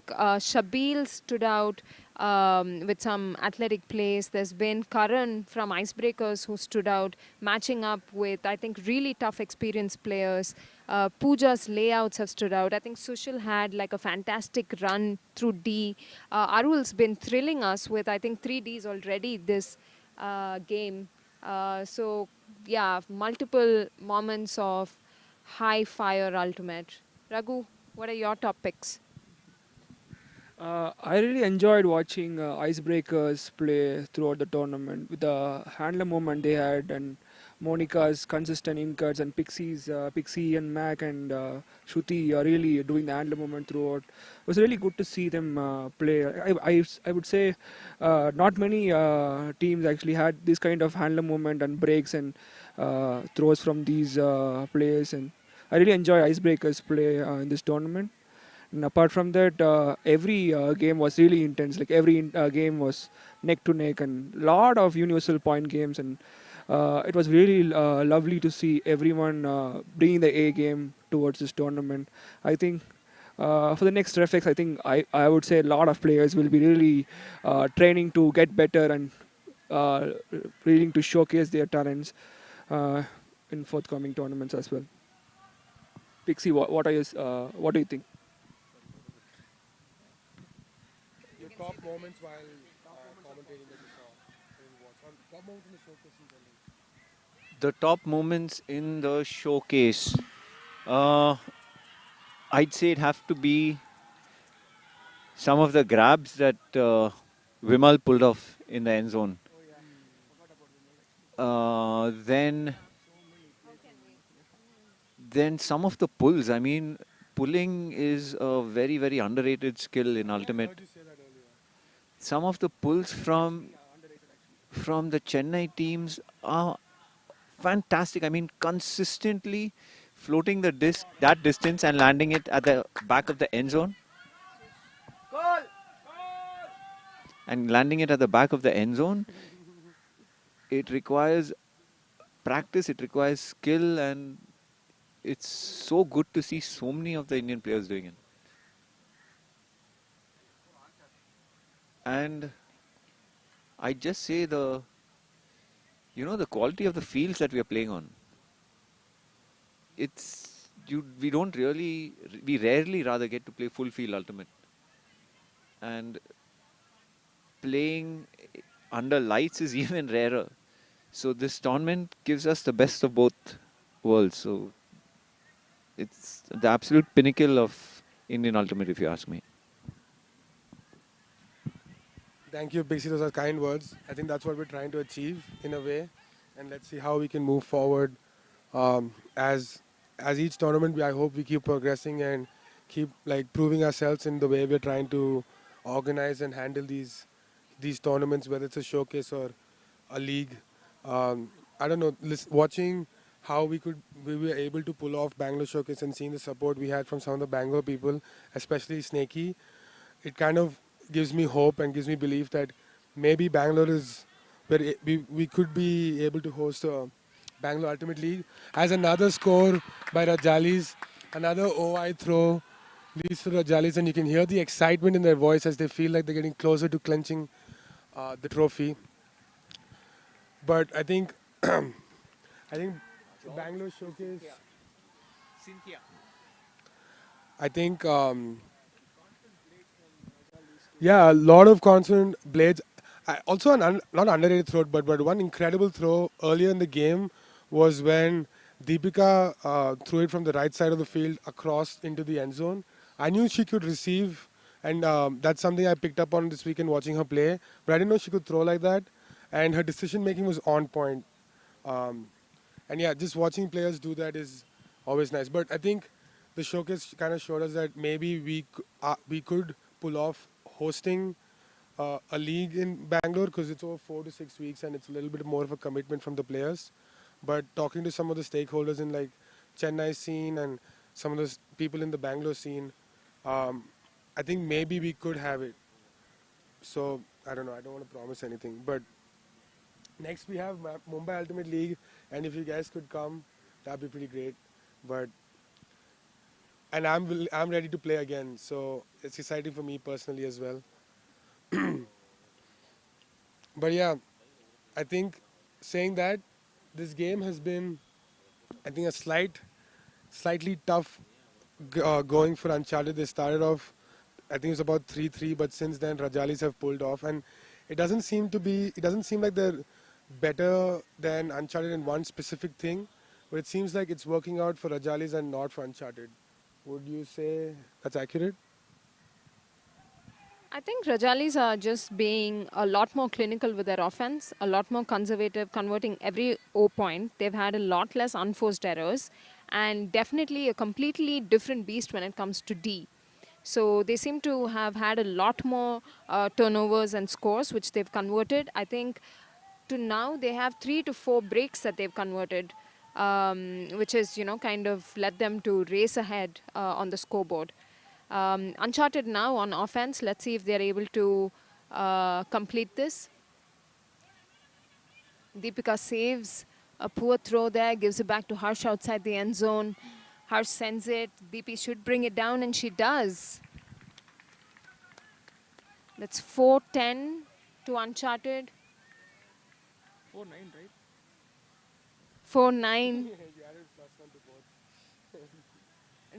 Shabil stood out with some athletic plays. There's been Karan from Icebreakers who stood out, matching up with, I think, really tough experienced players. Pooja's layouts have stood out. I think Sushil had like a fantastic run through D. Arul's been thrilling us with, I think, 3 Ds already this game. So, yeah, multiple moments of high fire ultimate. Raghu, what are your top picks? I really enjoyed watching Icebreakers play throughout the tournament with the handler moment they had, and Monica's consistent in-cuts, and Pixie and Mac and Shruti are really doing the handler moment throughout. It was really good to see them play. I would say not many teams actually had this kind of handler moment and breaks and throws from these players, and I really enjoy Icebreakers play in this tournament. And apart from that, every game was really intense. Like every game was neck to neck, and lot of universal point games. And it was really lovely to see everyone bringing the A game towards this tournament. I think for the next Refex, I think I would say a lot of players will be really training to get better and uh, really to showcase their talents uh, in forthcoming tournaments as well. Pixie, what do you think? Your top moments while commentating that you saw and watch. Top moments in the showcase in general. The top moments in the showcase. Uh, I'd say it have to be some of the grabs that Vimal pulled off in the end zone. Then some of the pulls. I mean, pulling is a very, very underrated skill in I Ultimate. heard you say that earlier. Some of the pulls from the Chennai teams are fantastic. I mean, consistently floating the disc that distance and landing it at the back of the end zone. And landing it at the back of the end zone, it requires practice, it requires skill, and it's so good to see so many of the Indian players doing it. And I just say the quality of the fields that we are playing on. We don't really, we rarely rather get to play full field ultimate. And playing under lights is even rarer. So this tournament gives us the best of both worlds. So it's the absolute pinnacle of Indian ultimate, if you ask me. Thank you, Pixie. Those are kind words. I think that's what we're trying to achieve in a way, and let's see how we can move forward. As each tournament, I hope we keep progressing and keep like proving ourselves in the way we're trying to organize and handle these tournaments, whether it's a showcase or a league. I don't know. Watching how we were able to pull off Bangalore showcase and seeing the support we had from some of the Bangalore people, especially Snakey, it kind of gives me hope and gives me belief that maybe Bangalore is where we could be able to host a Bangalore Ultimate League. As another score by Rajalis, another OI throw leads to Rajalis, and you can hear the excitement in their voice as they feel like they're getting closer to clinching the trophy. But I think Bangalore showcase. I think yeah, a lot of constant blades. Also, not underrated throw, but one incredible throw earlier in the game was when Deepika threw it from the right side of the field across into the end zone. I knew she could receive, and that's something I picked up on this weekend watching her play. But I didn't know she could throw like that, and her decision making was on point. Um, and yeah, just watching players do that is always nice. But I think the showcase kind of showed us that maybe we could pull off hosting a league in Bangalore because it's over 4 to 6 weeks and it's a little bit more of a commitment from the players. But talking to some of the stakeholders in like Chennai scene and some of the people in the Bangalore scene, um, I think maybe we could have it. So I don't know. I don't want to promise anything, but next we have Mumbai Ultimate League, and if you guys could come, that'd be pretty great. But and I'm ready to play again, so it's exciting for me personally as well. But yeah, I think saying that this game has been, I think, a slightly tough going for Uncharted. They started off, I think it was about 3-3, but since then Rajalis have pulled off, and it doesn't seem like they're better than Uncharted in one specific thing, but it seems like it's working out for Rajalis and not for Uncharted. Would you say that's accurate? I think Rajalis are just being a lot more clinical with their offense, a lot more conservative, converting every O point. They've had a lot less unforced errors, and definitely a completely different beast when it comes to D. So they seem to have had a lot more turnovers and scores, which they've converted. I think to now they have 3 to 4 breaks that they've converted, which is kind of led them to race ahead on the scoreboard. Uncharted now on offense. Let's see if they're able to complete this. Deepika saves a poor throw there, gives it back to Harsh outside the end zone. Harsh sends it. Deepi should bring it down, and she does. That's 4-10 to Uncharted. 4-9, right? 4-9.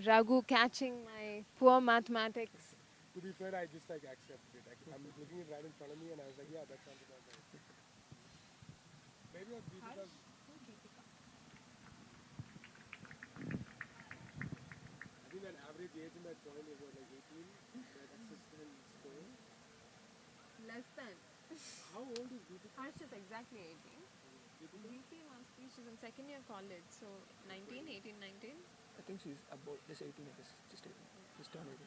Raghu catching my poor mathematics. To be fair, I just like accepted it. I'm looking at it right in front of me, and I was like, yeah, that sounds about right. Maybe not Deepika's. I think that average age in that point is what, like 18? That assistant score. Less than. How old is Deepika? Harsh is exactly 18. Deepi must be, she's in second year college, so 19, 18, 19. I think she's about just 18, I guess. Just 18. Just turned 18.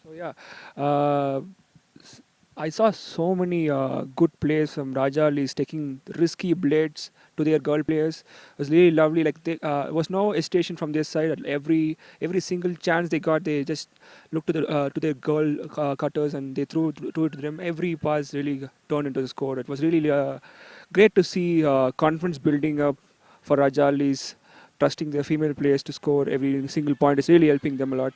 So yeah, I saw so many good plays from Rajalis taking risky blades to their girl players. It was really lovely. Like there was no hesitation from their side. At every single chance they got, they just looked to their girl cutters and they threw it to them. Every pass really turned into the score. It was really great to see confidence building up for Rajalis, trusting their female players to score every single point. It's really helping them a lot.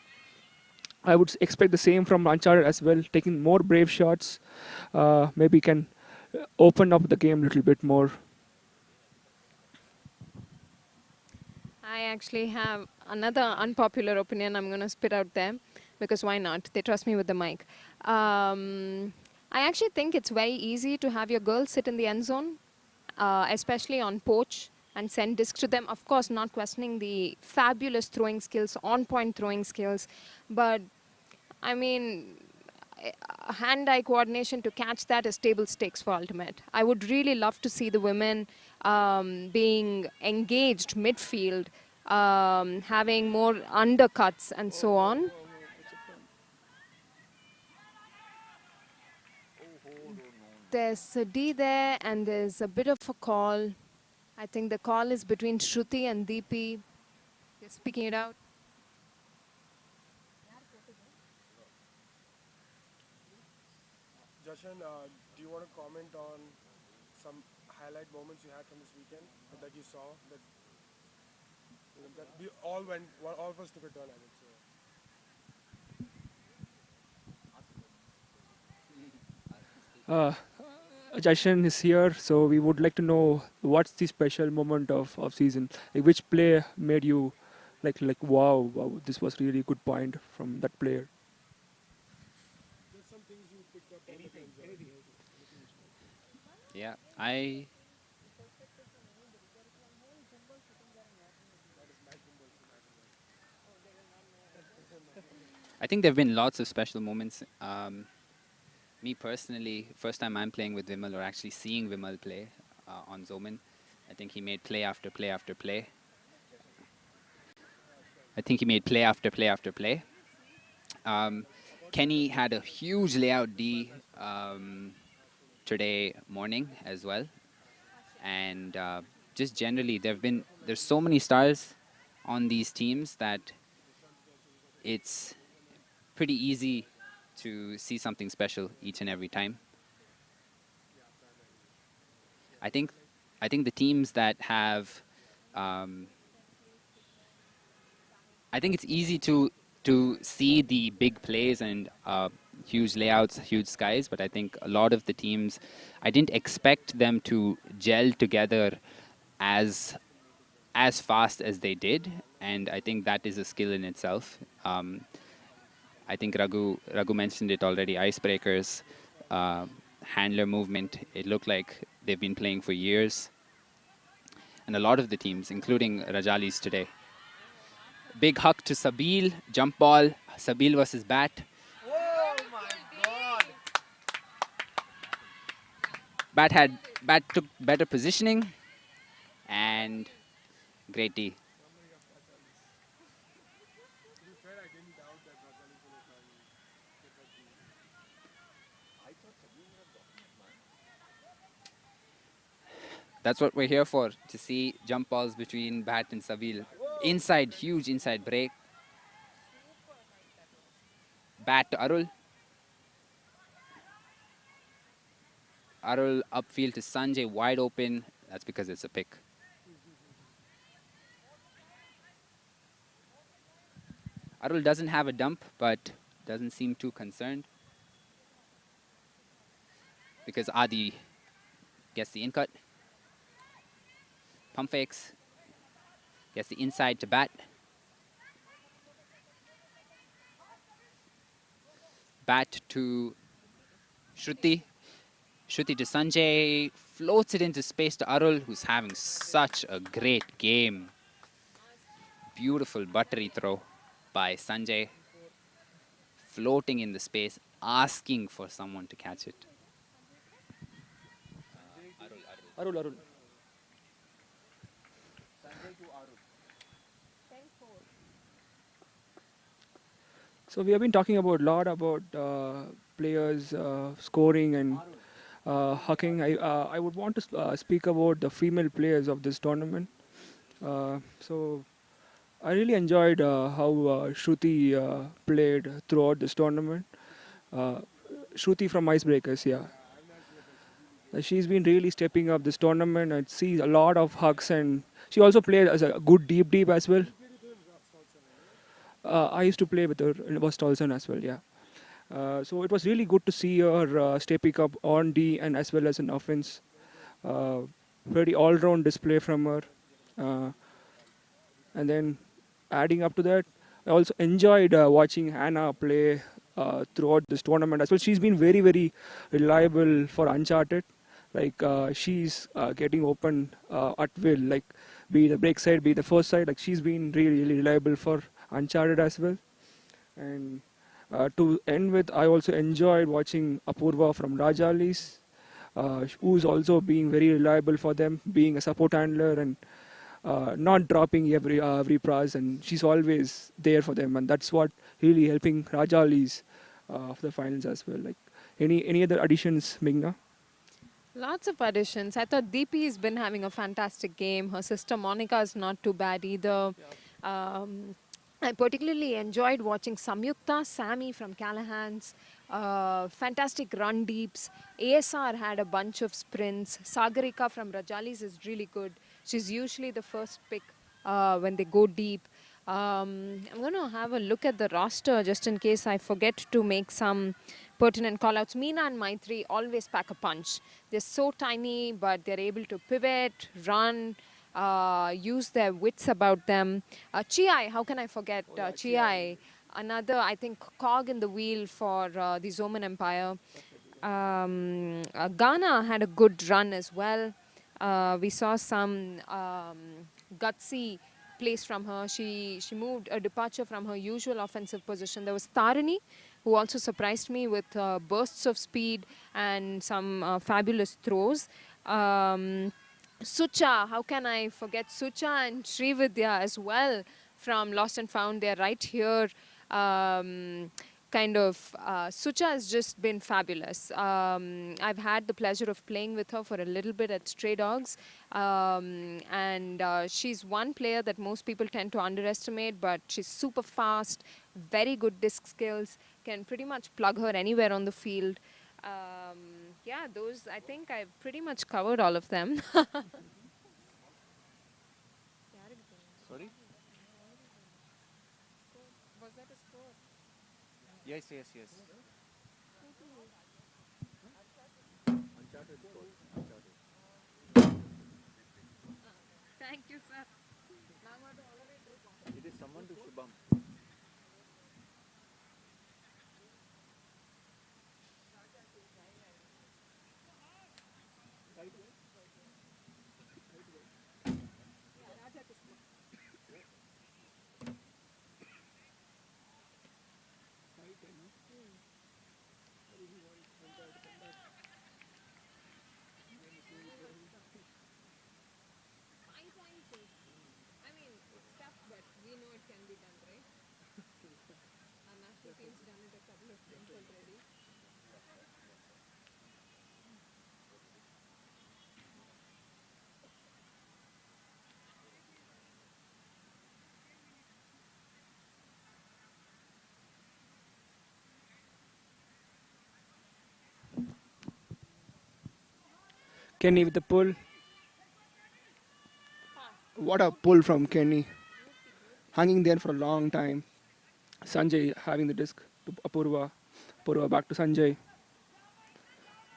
I would expect the same from Uncharted as well, taking more brave shots. Maybe can open up the game a little bit more. I actually have another unpopular opinion I'm going to spit out there because why not? They trust me with the mic. I actually think it's very easy to have your girls sit in the end zone, especially on poach, and send discs to them. Of course, not questioning the fabulous throwing skills, on-point throwing skills, but I mean, hand-eye coordination to catch that is table stakes for Ultimate. I would really love to see the women being engaged midfield, having more undercuts and so on. There's a D there, and there's a bit of a call. I think the call is between Shruti and Deepi. They're speaking it out. Jashan, do you want to comment on some highlight moments you had from this weekend that you saw? That we all went, all of us took a turn at it. So. Jashan is here, so we would like to know what's the special moment of season. Like which play made you like wow, this was really a good point from that player. There's some things you picked up on anything. Yeah, I think there have been lots of special moments. Me personally, first time I'm playing with Vimal or actually seeing Vimal play on Zoman, I think he made play after play after play. Kenny had a huge layout D today morning as well. And just generally, there's so many stars on these teams that it's pretty easy to see something special each and every time. I think the teams that have, I think it's easy to see the big plays and huge layouts, huge skies, but I think a lot of the teams, I didn't expect them to gel together as fast as they did, and I think that is a skill in itself. I think Raghu mentioned it already, icebreakers, handler movement, it looked like they've been playing for years. And a lot of the teams, including Rajalis today. Big hug to Sabil, jump ball, Sabil versus Bat. Oh my God! Bat took better positioning, and great D. That's what we're here for, to see jump balls between Bat and Savil. Inside, huge inside break. Bat to Arul. Arul upfield to Sanjay, wide open. That's because it's a pick. Arul doesn't have a dump, but doesn't seem too concerned, because Adi gets the in-cut. Pump fakes. Gets the inside to Bat. Bat to Shruti. Shruti to Sanjay. Floats it into space to Arul, who's having such a great game. Beautiful buttery throw by Sanjay. Floating in the space, asking for someone to catch it. Arul. So we have been talking about a lot about players scoring and hucking. I would want to speak about the female players of this tournament. So I really enjoyed how Shruti played throughout this tournament. Shruti from Icebreakers, yeah. She's been really stepping up this tournament. I see a lot of hugs, and she also played as a good deep as well. I used to play with her in West Tolson as well, yeah. So it was really good to see her stepping up on D and as well as in offense. Pretty all-round display from her. And then adding up to that, I also enjoyed watching Hannah play throughout this tournament as well. She's been very reliable for Uncharted. Like she's getting open at will, like be the break side, be the first side. Like she's been really reliable for Uncharted as well. And to end with, I also enjoyed watching Apurva from Rajalis, who's also being very reliable for them, being a support handler and not dropping every prize, and she's always there for them, and that's what really helping Rajalis for the finals as well. Like any other additions, Meghna? Lots of additions. I thought DP's been having a fantastic game. Her sister Monica is not too bad either. I particularly enjoyed watching Samyukta, Sammy from Callahan's. Fantastic run deeps. ASR had a bunch of sprints. Sagarika from Rajalis is really good. She's usually the first pick when they go deep. I'm going to have a look at the roster just in case I forget to make some pertinent callouts. Meena and Maitri always pack a punch. They're so tiny, but they're able to pivot, run, use their wits about them. Chiai, how can I forget Chiai? Another, I think, cog in the wheel for the Zoman Empire. Ghana had a good run as well. We saw some gutsy plays from her. She moved a departure from her usual offensive position. There was Tarini, who also surprised me with bursts of speed and some fabulous throws. Sucha, how can I forget Sucha and Srividya as from Lost and Found? They're right here. Sucha has just been fabulous. I've had the pleasure of playing with her for a little bit at Stray Dogs. And she's one player that most people tend to underestimate, but she's super fast, very good disc skills, can pretty much plug her anywhere on the field. Yeah, those, I think I've pretty much covered all of them. Sorry? Was that a score? Yes. Thank you, sir. It is someone to Shubham. I mean, it's tough, but we know it can be done, right? Kenny with the pull. What a pull from Kenny. Hanging there for a long time. Sanjay having the disc to Apurva. Apurva back to Sanjay.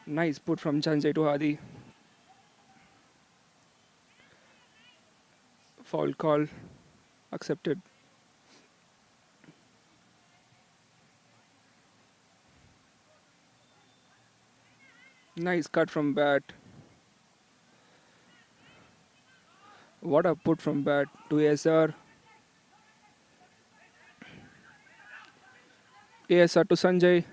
Nice put from Sanjay to Hadi. Foul call accepted. Nice cut from bat. What a put from bat to ASR. ASR to Sanjay.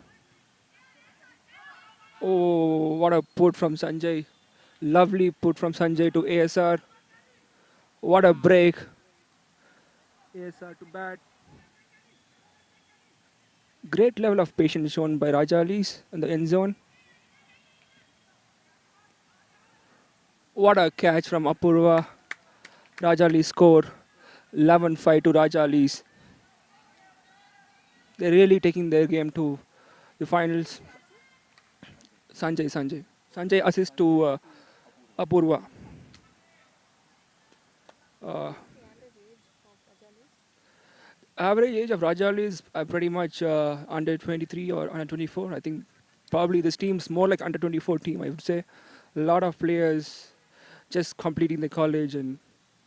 Oh, what a put from Sanjay. Lovely put from Sanjay to ASR. What a break. ASR to bat. Great level of patience shown by Rajalis in the end zone. What a catch from Apurva. Rajalis score 11-5 to Rajalis. They're really taking their game to the finals. Sanjay assist to Apurva. Average age of Rajali is pretty much under 23 or under 24. I think probably this team's more like under 24 team, I would say. A lot of players just completing the college, and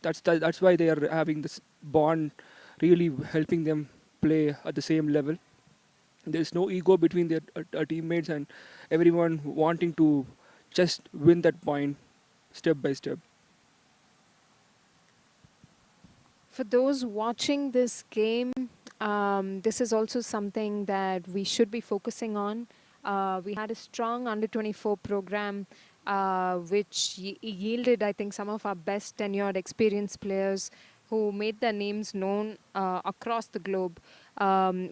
that's why they are having this bond, really helping them play at the same level. There's no ego between their teammates, and everyone wanting to just win that point step by step. For those watching this game, this is also something that we should be focusing on. We had a strong under 24 program, which yielded, I think, some of our best tenured, experienced players who made their names known across the globe.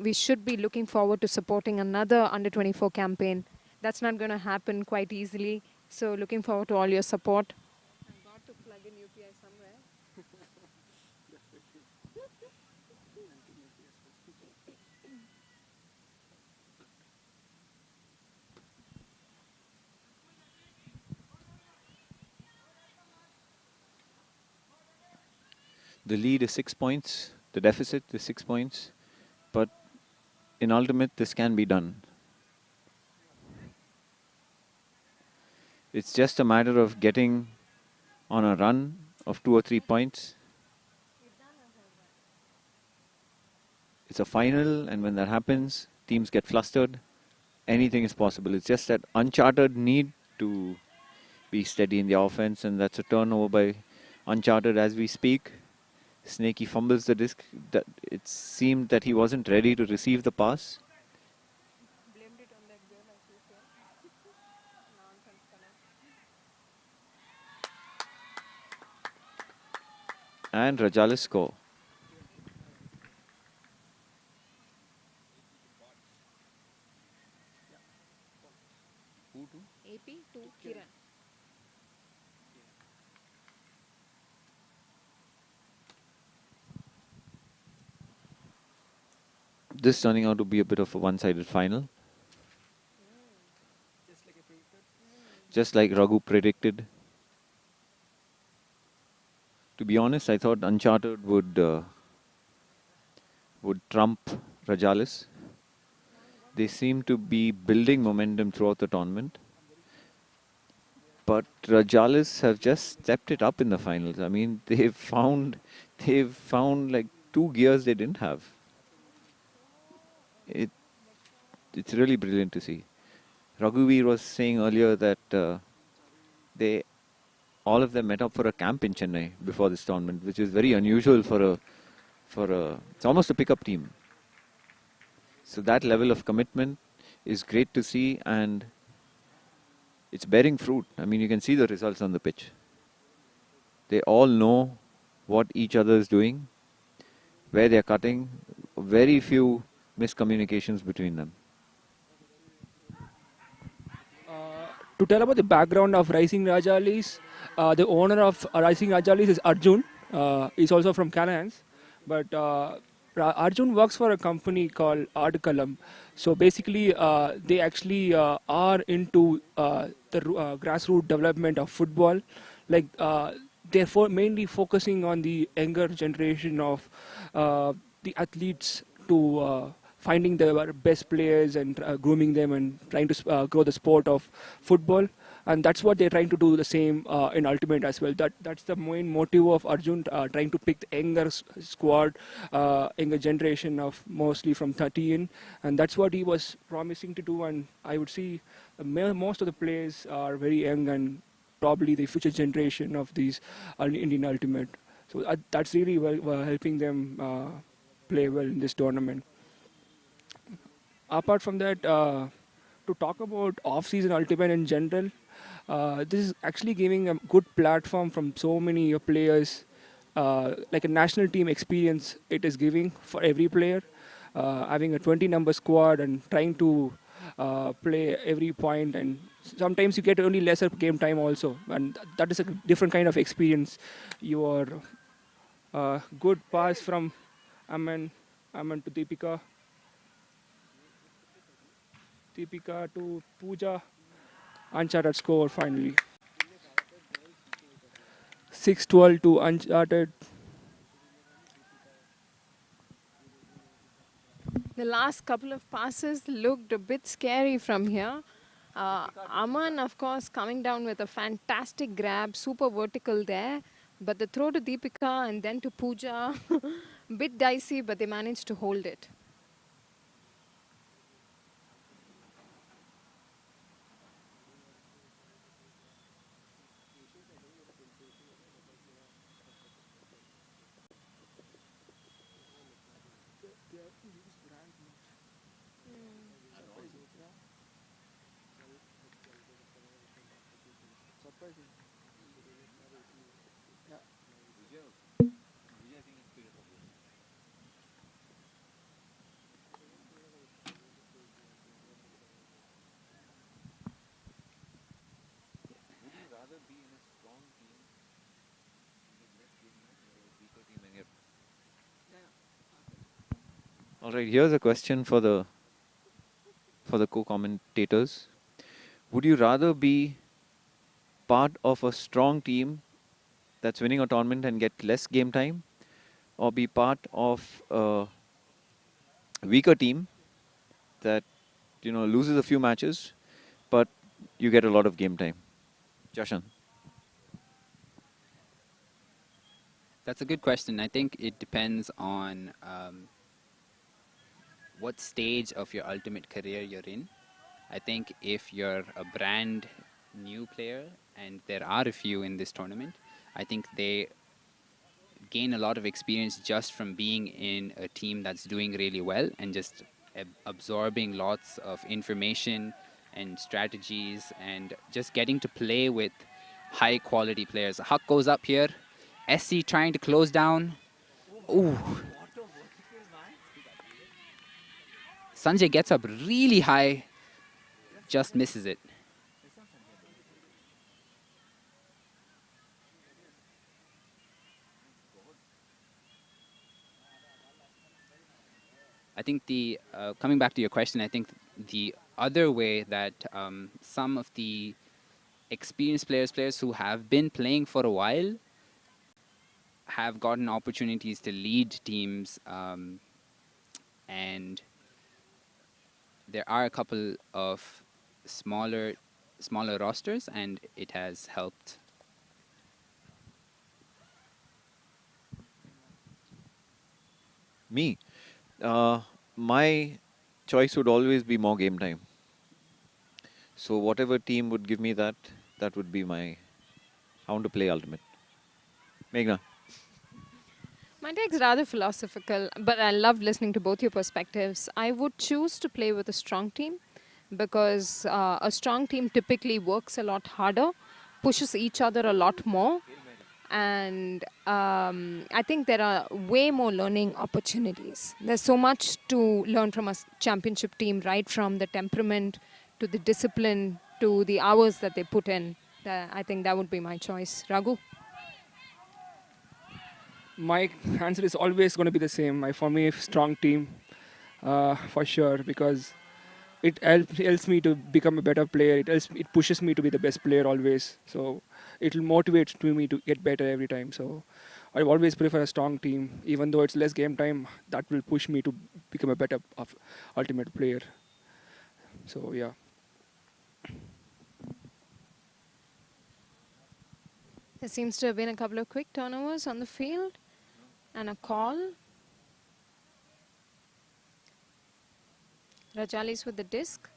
We should be looking forward to supporting another under 24 campaign. That's not going to happen quite easily. So looking forward to all your support. I got to plug in UPI somewhere. The lead is 6 points. The deficit is 6 points. But in ultimate, this can be done. It's just a matter of getting on a run of 2 or 3 points. It's a final, and when that happens, teams get flustered. Anything is possible. It's just that Uncharted need to be steady in the offense, and that's a turnover by Uncharted as we speak. Snakey fumbles the disc. That it seemed that he wasn't ready to receive the pass. Blamed it on that girl, I see. Nonsense connect. And Rajalis score. AP to Kiran. This turning out to be a bit of a one-sided final. Just like Raghu predicted. To be honest, I thought Uncharted would trump Rajalis. They seem to be building momentum throughout the tournament. But Rajalis have just stepped it up in the finals. I mean, they've found like 2 gears they didn't have. It's really brilliant to see. Raghuveer was saying earlier that all of them met up for a camp in Chennai before this tournament, which is very unusual for it's almost a pickup team. So that level of commitment is great to see, and it's bearing fruit. I mean, you can see the results on the pitch. They all know what each other is doing, where they're cutting. Very few miscommunications between them. To tell about the background of Rising Rajalis, the owner of Rising Rajalis is Arjun. He's also from Canans. But Arjun works for a company called Ardkalam. So basically, they actually are into the grassroots development of football. Like they're mainly focusing on the younger generation of the athletes to finding the best players and grooming them and trying to grow the sport of football. And that's what they're trying to do the same in Ultimate as well. That's the main motive of Arjun trying to pick the younger squad, younger generation of mostly from 30 in, and that's what he was promising to do. And I would see most of the players are very young and probably the future generation of these Indian Ultimate. So that's really helping them play well in this tournament. Apart from that, to talk about off-season Ultimate in general, this is actually giving a good platform from so many players, like a national team experience it is giving for every player. Having a 20-number squad and trying to play every point, and sometimes you get only lesser game time also, and that is a different kind of experience. Your good pass from Aman, Aman to Deepika to Pooja, Uncharted score finally. 6-12 to Uncharted. The last couple of passes looked a bit scary from here. Aman, of course, coming down with a fantastic grab, super vertical there. But the throw to Deepika and then to Pooja, bit dicey, but they managed to hold it. All right, here's a question for the co-commentators. Would you rather be part of a strong team that's winning a tournament and get less game time, or be part of a weaker team that loses a few matches, but you get a lot of game time? Jashan. That's a good question. I think it depends on what stage of your Ultimate career you're in. I think if you're a brand new player, and there are a few in this tournament, I think they gain a lot of experience just from being in a team that's doing really well and just absorbing lots of information and strategies and just getting to play with high quality players. Huck goes up here. SC trying to close down. Ooh. Sanjay gets up really high, just misses it. I think coming back to your question, I think the other way that some of the experienced players who have been playing for a while have gotten opportunities to lead teams, and there are a couple of smaller rosters, and it has helped. Me. My choice would always be more game time. So whatever team would give me that, that would be my. I want to play Ultimate. Meghna. My take's rather philosophical, but I love listening to both your perspectives. I would choose to play with a strong team because a strong team typically works a lot harder, pushes each other a lot more, and I think there are way more learning opportunities. There's so much to learn from a championship team, right from the temperament to the discipline to the hours that they put in. I think that would be my choice. Raghu? My answer is always going to be the same. For me, strong team, for sure, because it helps me to become a better player. It pushes me to be the best player always. So it will motivate me to get better every time. So I always prefer a strong team, even though it's less game time. That will push me to become a better ultimate player. So yeah. There seems to have been a couple of quick turnovers on the field and a call. Rajalis with the disc.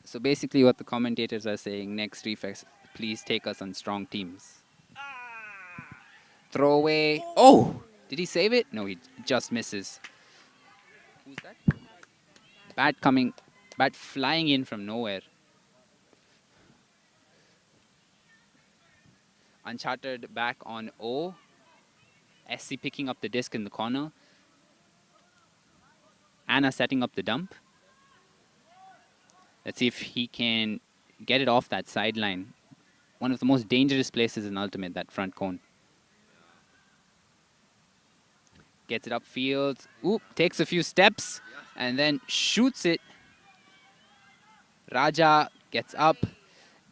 So basically what the commentators are saying, next Refex, please take us on strong teams. Throw away. Oh! Did he save it? No, he just misses. Who's that? Bat flying in from nowhere. Uncharted back on O. SC picking up the disc in the corner. Anna setting up the dump. Let's see if he can get it off that sideline. One of the most dangerous places in Ultimate, that front cone. Gets it upfield. Oop, takes a few steps and then shoots it. Raja gets up.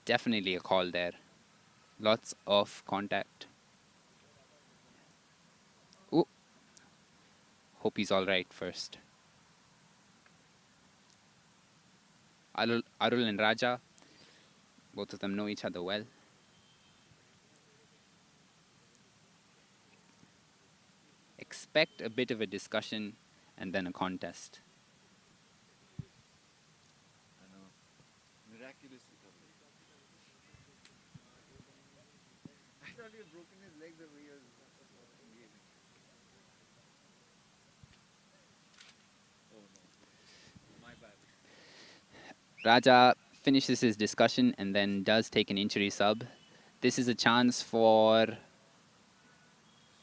Definitely a call there. Lots of contact. Oop. Hope he's all right first. Arul and Raja, both of them know each other well. Expect a bit of a discussion and then a contest. Miraculous recovery. I thought he had broken his leg the way he was engaging. Oh no. My bad. Raja finishes his discussion and then does take an injury sub. This is a chance for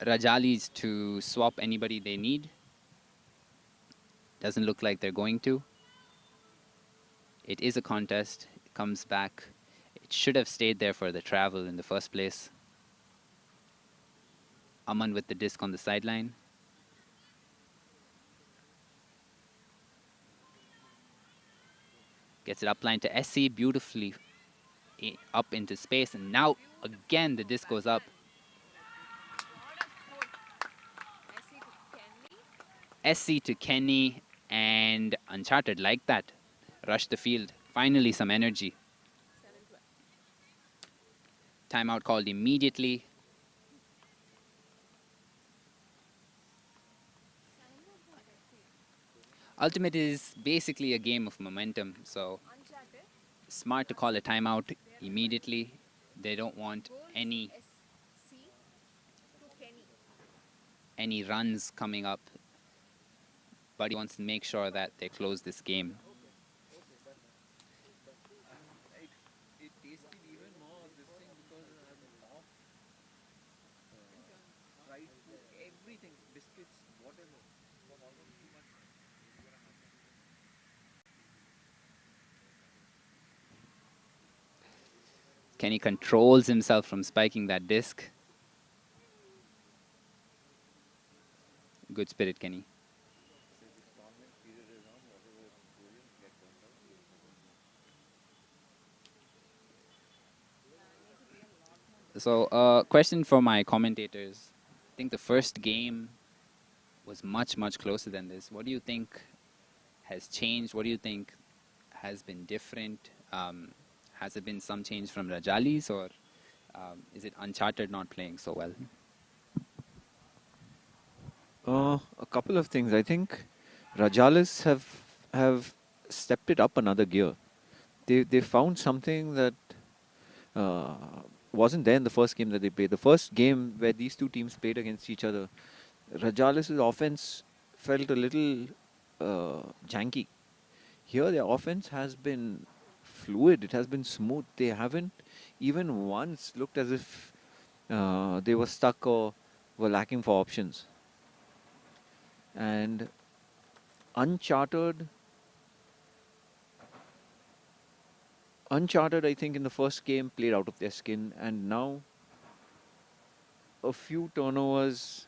Rajalis to swap anybody they need. Doesn't look like they're going to. It is a contest. It comes back. It should have stayed there for the travel in the first place. Aman with the disc on the sideline. Gets it upline to SC beautifully up into space. And now again the disc goes up. SC to Kenny and Uncharted like that. Rush the field. Finally some energy. Timeout called immediately. Ultimate is basically a game of momentum, so smart to call a timeout immediately. They don't want any runs coming up, but he wants to make sure that they close this game. It tasted even more this thing because I'm off fried food, everything, biscuits, whatever. Was almost too much. Kenny controls himself from spiking that disc. Good spirit, Kenny. So, question for my commentators. I think the first game was much, much closer than this. What do you think has changed? What do you think has been different? Has there been some change from Rajalis, or is it Uncharted not playing so well? A couple of things. I think Rajalis have stepped it up another gear. They found something that wasn't there in the first game that they played. The first game where these two teams played against each other, Rajalis' offense felt a little janky. Here, their offense has been fluid. It has been smooth. They haven't even once looked as if they were stuck or were lacking for options. And Uncharted, I think in the first game played out of their skin, and now a few turnovers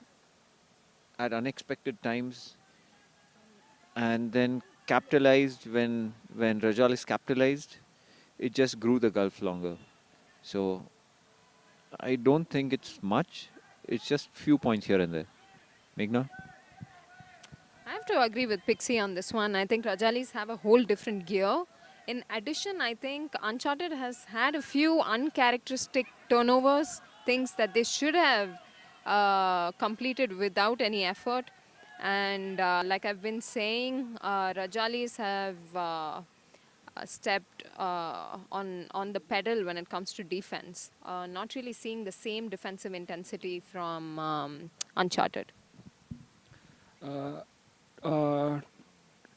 at unexpected times, and then capitalized when Rajalis capitalized, it just grew the gulf longer. So I don't think it's much. It's just few points here and there. Meghna? I have to agree with Pixie on this one. I think Rajalis have a whole different gear. In addition, I think Uncharted has had a few uncharacteristic turnovers, things that they should have completed without any effort. And like I've been saying, Rajalis have stepped on the pedal when it comes to defense. Not really seeing the same defensive intensity from Uncharted. Uh, uh,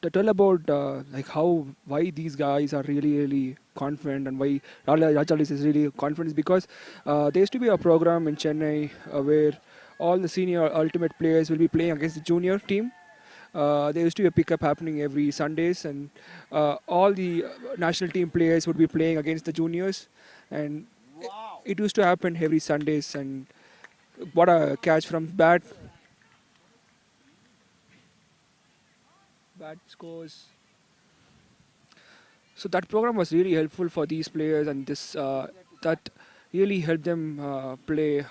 to tell about like why these guys are really confident and why Rajalis is really confident is because there used to be a program in Chennai where all the senior ultimate players will be playing against the junior team. There used to be a pickup happening every Sundays, and all the national team players would be playing against the juniors, and it used to happen every Sundays. And what a catch from bad scores. So that program was really helpful for these players, and this that really helped them play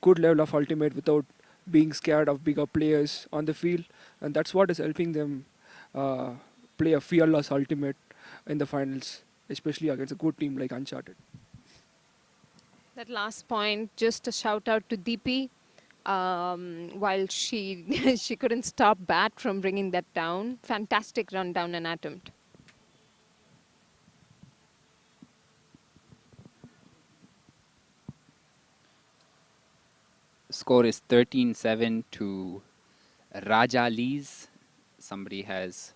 good level of ultimate without being scared of bigger players on the field, and that's what is helping them uh, play a fearless ultimate in the finals, especially against a good team like Uncharted. That last point, just a shout out to Deepi. While she she couldn't stop Bat from bringing that down. Fantastic run down and attempt. Score is 13-7 to Rajalis. Somebody has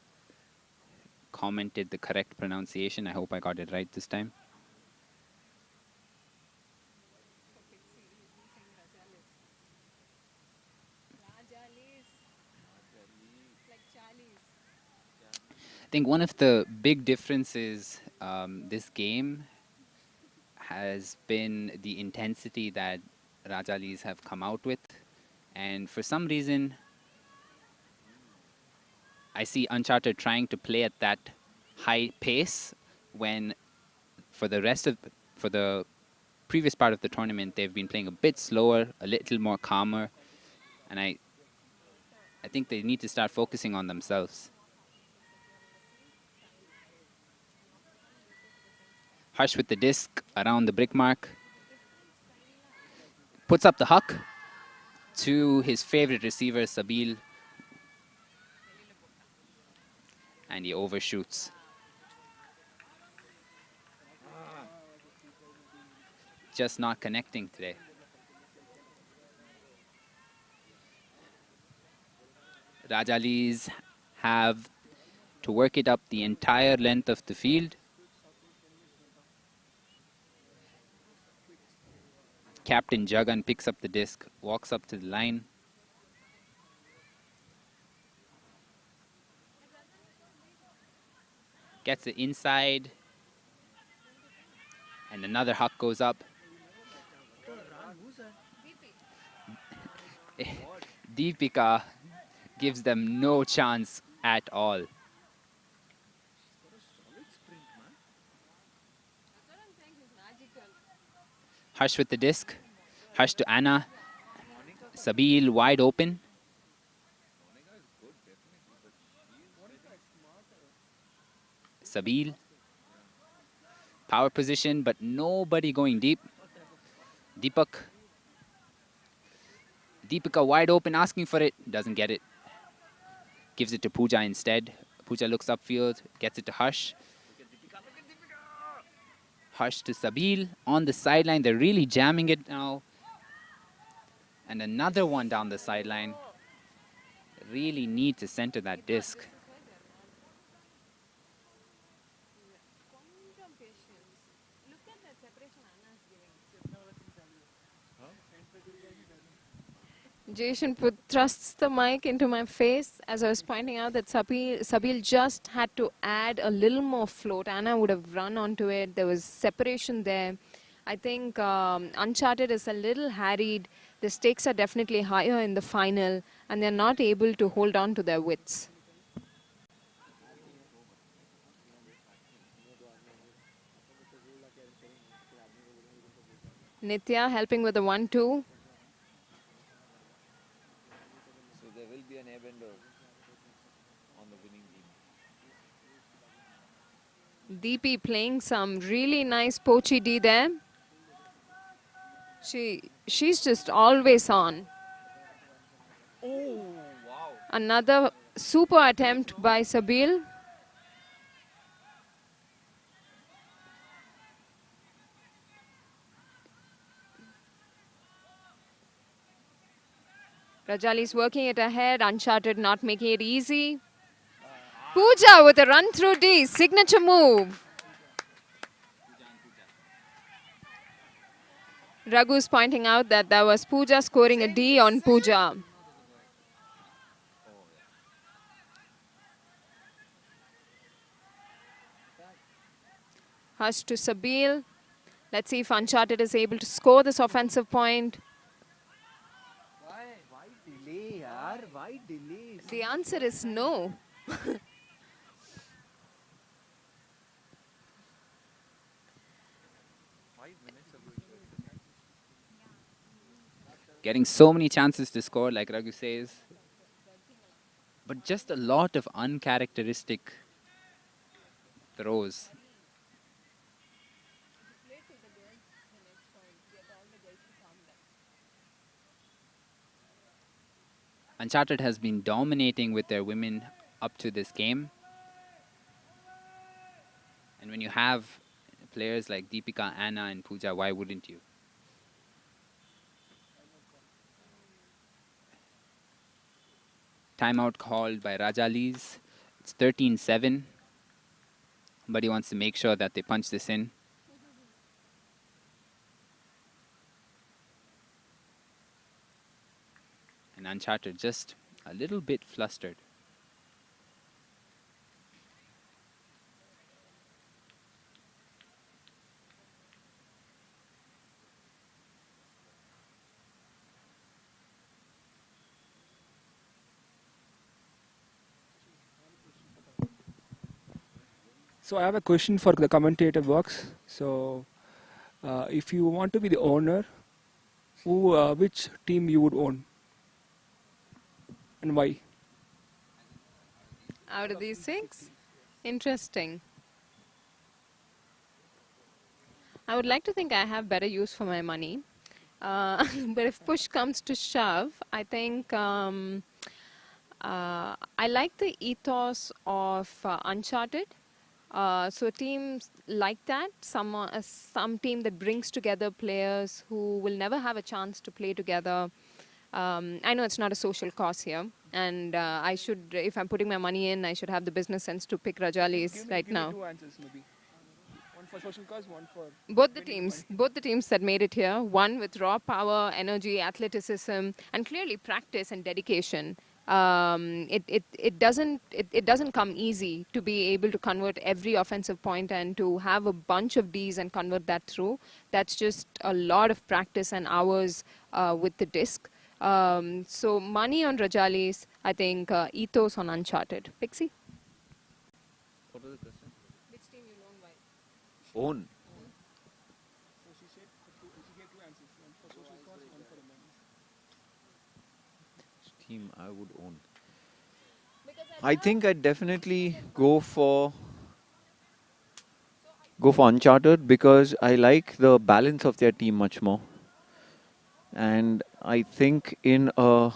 commented the correct pronunciation. I hope I got it right this time. I think one of the big differences this game has been the intensity that Rajalis have come out with. And for some reason, I see Uncharted trying to play at that high pace when for the previous part of the tournament, they've been playing a bit slower, a little more calmer. And I think they need to start focusing on themselves. Harsh with the disc around the brick mark. Puts up the huck to his favorite receiver, Sabil. And he overshoots. Just not connecting today. Rajalis have to work it up the entire length of the field. Captain Jagan picks up the disc, walks up to the line. Gets it inside. And another huck goes up. Deepika gives them no chance at all. Harsh with the disc. Harsh to Anna. Sabil wide open. Sabil. Power position, but nobody going deep. Deepak. Deepika wide open, asking for it. Doesn't get it. Gives it to Pooja instead. Pooja looks upfield, gets it to Harsh. Harsh to Sabil on the sideline. They're really jamming it now. And another one down the sideline. Really need to center that disc. Jason thrusts the mic into my face as I was pointing out that Sabil just had to add a little more float. Anna would have run onto it. There was separation there. I think Uncharted is a little harried. The stakes are definitely higher in the final, and they're not able to hold on to their wits. Nitya helping with the 1-2. So there will be an airbender on the winning team. DP playing some really nice poachy D there. She's just always on. Oh, wow. Another super attempt by Sabil. Rajalis working it ahead. Uncharted not making it easy. Pooja with a run through D. Signature move. Raghu's pointing out that there was Pooja scoring a D on Pooja. Hush to Sabil. Let's see if Uncharted is able to score this offensive point. Why delay, yaar? Why delay? The answer is no. Getting so many chances to score, like Raghu says, but just a lot of uncharacteristic throws. Uncharted has been dominating with their women up to this game. And when you have players like Deepika, Anna, and Pooja, why wouldn't you? Timeout called by Rajalis. It's 13-7. But he wants to make sure that they punch this in. And Uncharted just a little bit flustered. So I have a question for the commentator box. So if you want to be the owner, which team you would own and why? Out of these 6? Interesting. I would like to think I have better use for my money. But if push comes to shove, I think I like the ethos of Uncharted. So teams like that, some team that brings together players who will never have a chance to play together. I know it's not a social cause here, and I should, if I'm putting my money in, I should have the business sense to pick Rajalis right now. Give me 2 answers maybe. One for social cause, one for Both the teams that made it here, one with raw power, energy, athleticism, and clearly practice and dedication. It doesn't come easy to be able to convert every offensive point and to have a bunch of Ds and convert that through. That's just a lot of practice and hours with the disc. So money on Rajalis, I think ethos on Uncharted. Pixie? What was the question? Which team you own by? Own. So she gave 2 answers, one for social cause, one for the money. Which team I would own? I think I'd definitely go for Uncharted because I like the balance of their team much more. And I think in a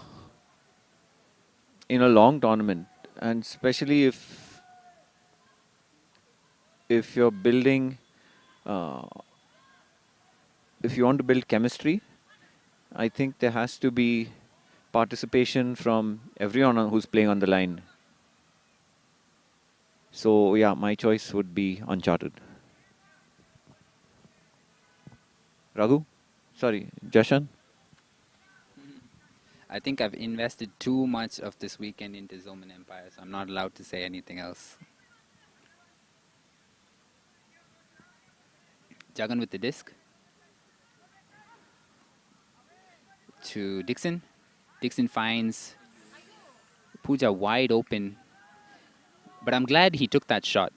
long tournament, and especially if you're building, if you want to build chemistry, I think there has to be participation from everyone who's playing on the line. So yeah, my choice would be Uncharted. Raghu? Sorry, Jashan? I think I've invested too much of this weekend into Zoman Empire, so I'm not allowed to say anything else. Jagan with the disc. to Dixon. Dixon finds Pooja wide open, but I'm glad he took that shot.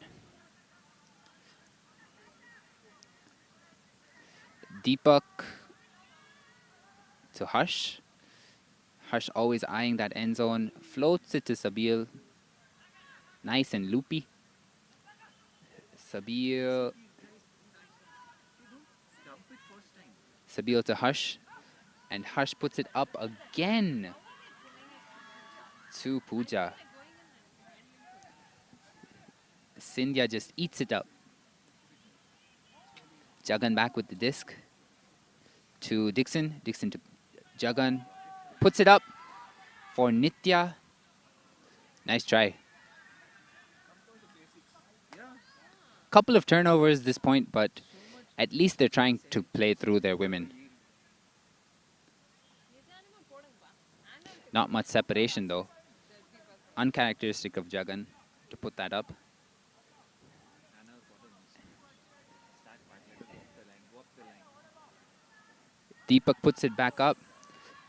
Deepak to Harsh. Harsh always eyeing that end zone. Floats it to Sabil. Nice and loopy. Sabil. Sabil to Harsh. And Harsh puts it up again to Pooja. Sindhya just eats it up. Jagan back with the disc to Dixon. Dixon to Jagan. Puts it up for Nitya. Nice try. Couple of turnovers this point, but at least they're trying to play through their women. Not much separation though. Uncharacteristic of Jagan to put that up. Deepak puts it back up.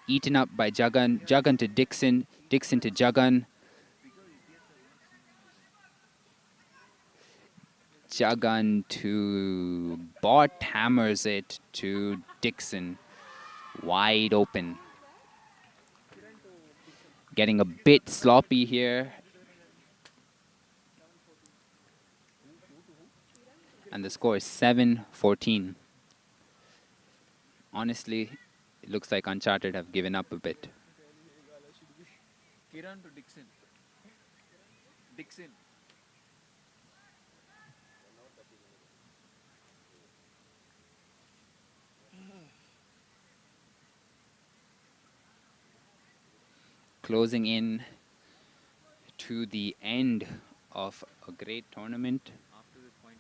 Eaten up by Jagan. Jagan to Dixon. Dixon to Jagan. Jagan to Bot hammers it to Dixon. Wide open. Getting a bit sloppy here. And the score is 7-14. Honestly, it looks like Uncharted have given up a bit. Kiran to Dixon. Dixon. Closing in to the end of a great tournament. After this point,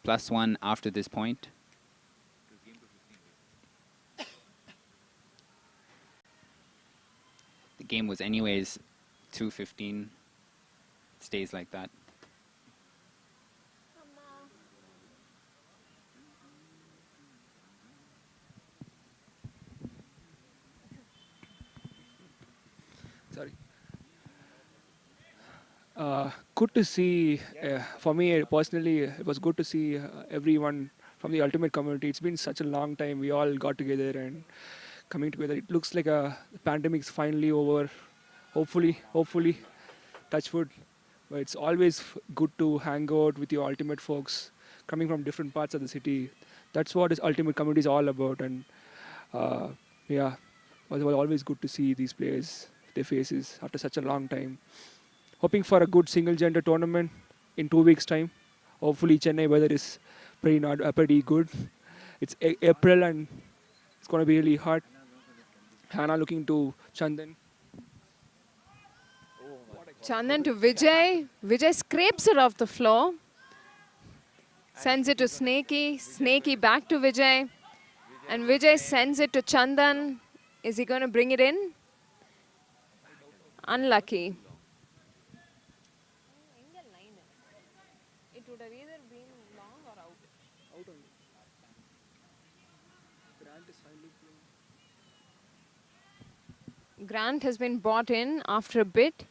+1 after this point. The game was anyways 2-15. It stays like that. Sorry. Good to see, for me personally, it was good to see everyone from the Ultimate community. It's been such a long time. We all got together and coming together. It looks like the pandemic's finally over. Hopefully, touch wood. But it's always good to hang out with your Ultimate folks coming from different parts of the city. That's what this Ultimate community is all about. And yeah, it was always good to see these players, their faces after such a long time. Hoping for a good single gender tournament in 2 weeks' time. Hopefully, Chennai weather is pretty good. It's April and it's going to be really hot. Hannah looking to Chandan. Chandan to Vijay. Vijay scrapes it off the floor. Sends it to Snakey. Snakey back to Vijay. And Vijay sends it to Chandan. Is he going to bring it in? Unlucky. It would have either been long or out. Grant has been brought in after a bit.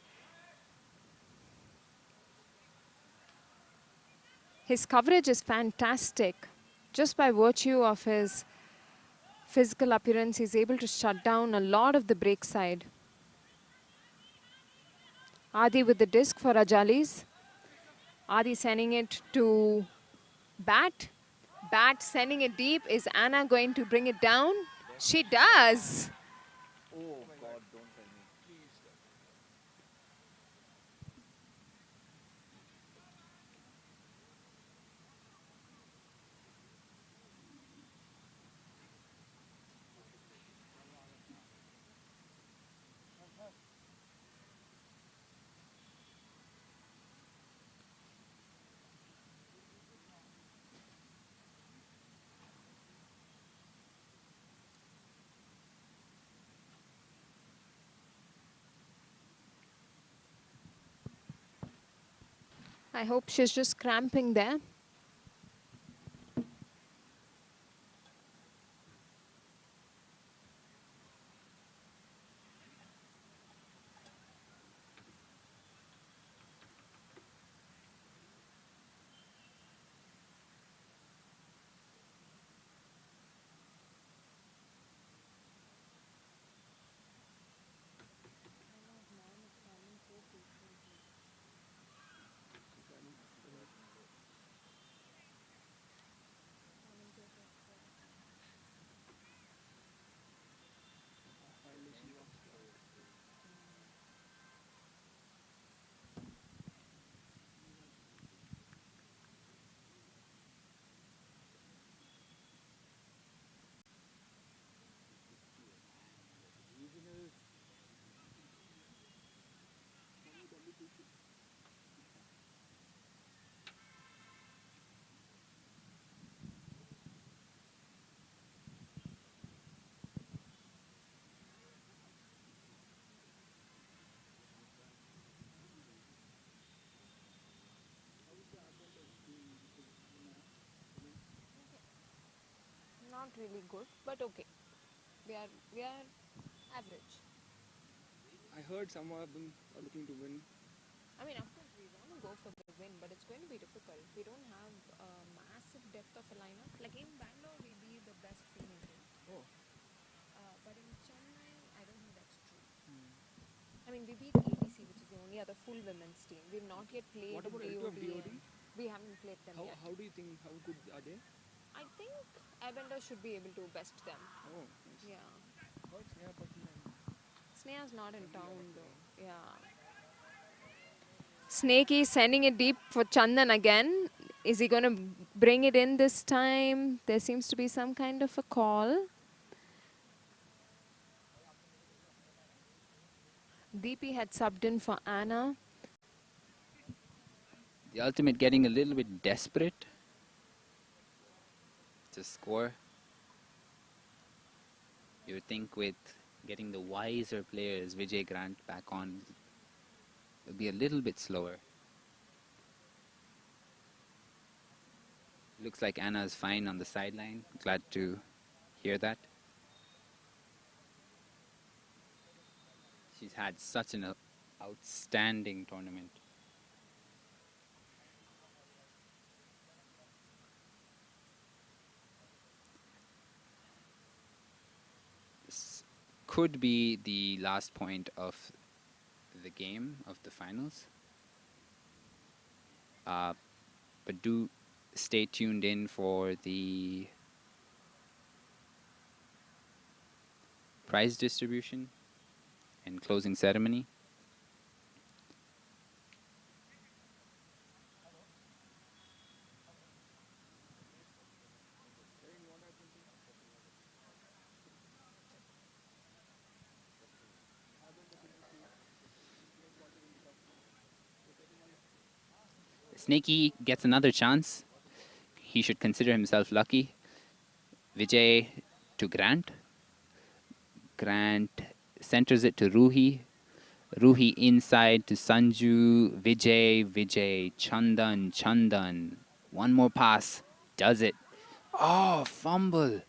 His coverage is fantastic. Just by virtue of his physical appearance, he's able to shut down a lot of the break side. Adi with the disc for Rajalis. Adi sending it to Bat. Bat sending it deep. Is Anna going to bring it down? She does. Oh God, don't tell me. I hope she's just cramping there. not really good, but okay. We are average. I heard some of them are looking to win. I mean, of course, we want to go for the win, but it's going to be difficult. We don't have a massive depth of a lineup. Like in Bangalore, we be the best female team. Oh. But in Chennai, I don't think that's true. I mean, we beat ABC, which is the only other full women's team. We've not yet played What about DOD. DOD? We haven't played them yet. How do you think, how good are they? I think Airbender should be able to best them. Oh, nice. Yeah. How's Sneha Patil and Sneha's not in town though. Yeah. Snakey sending it deep for Chandan again. Is he going to bring it in this time? There seems to be some kind of a call. DP had subbed in for Anna. The ultimate getting a little bit desperate to score. You would think with getting the wiser players, Vijay Grant back on, it'll be a little bit slower. Looks like Anna's fine on the sideline. Glad to hear that. She's had such an outstanding tournament. This could be the last point of the game of the finals. But do stay tuned in for the prize distribution and closing ceremony. Snakey gets another chance. He should consider himself lucky. Vijay to Grant. Grant centers it to Ruhi. Ruhi inside to Sanju. Vijay, Chandan, Chandan. One more pass. Does it. Oh, fumble.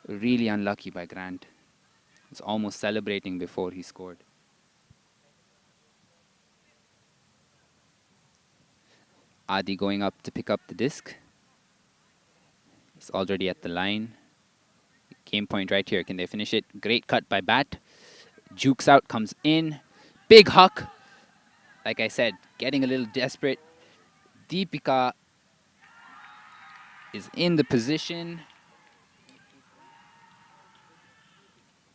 Really unlucky by Grant. Was almost celebrating before he scored. Adi going up to pick up the disc. It's already at the line. Game point right here. Can they finish it? Great cut by Bat. Jukes out, comes in. Big huck. Like I said, getting a little desperate. Deepika is in the position.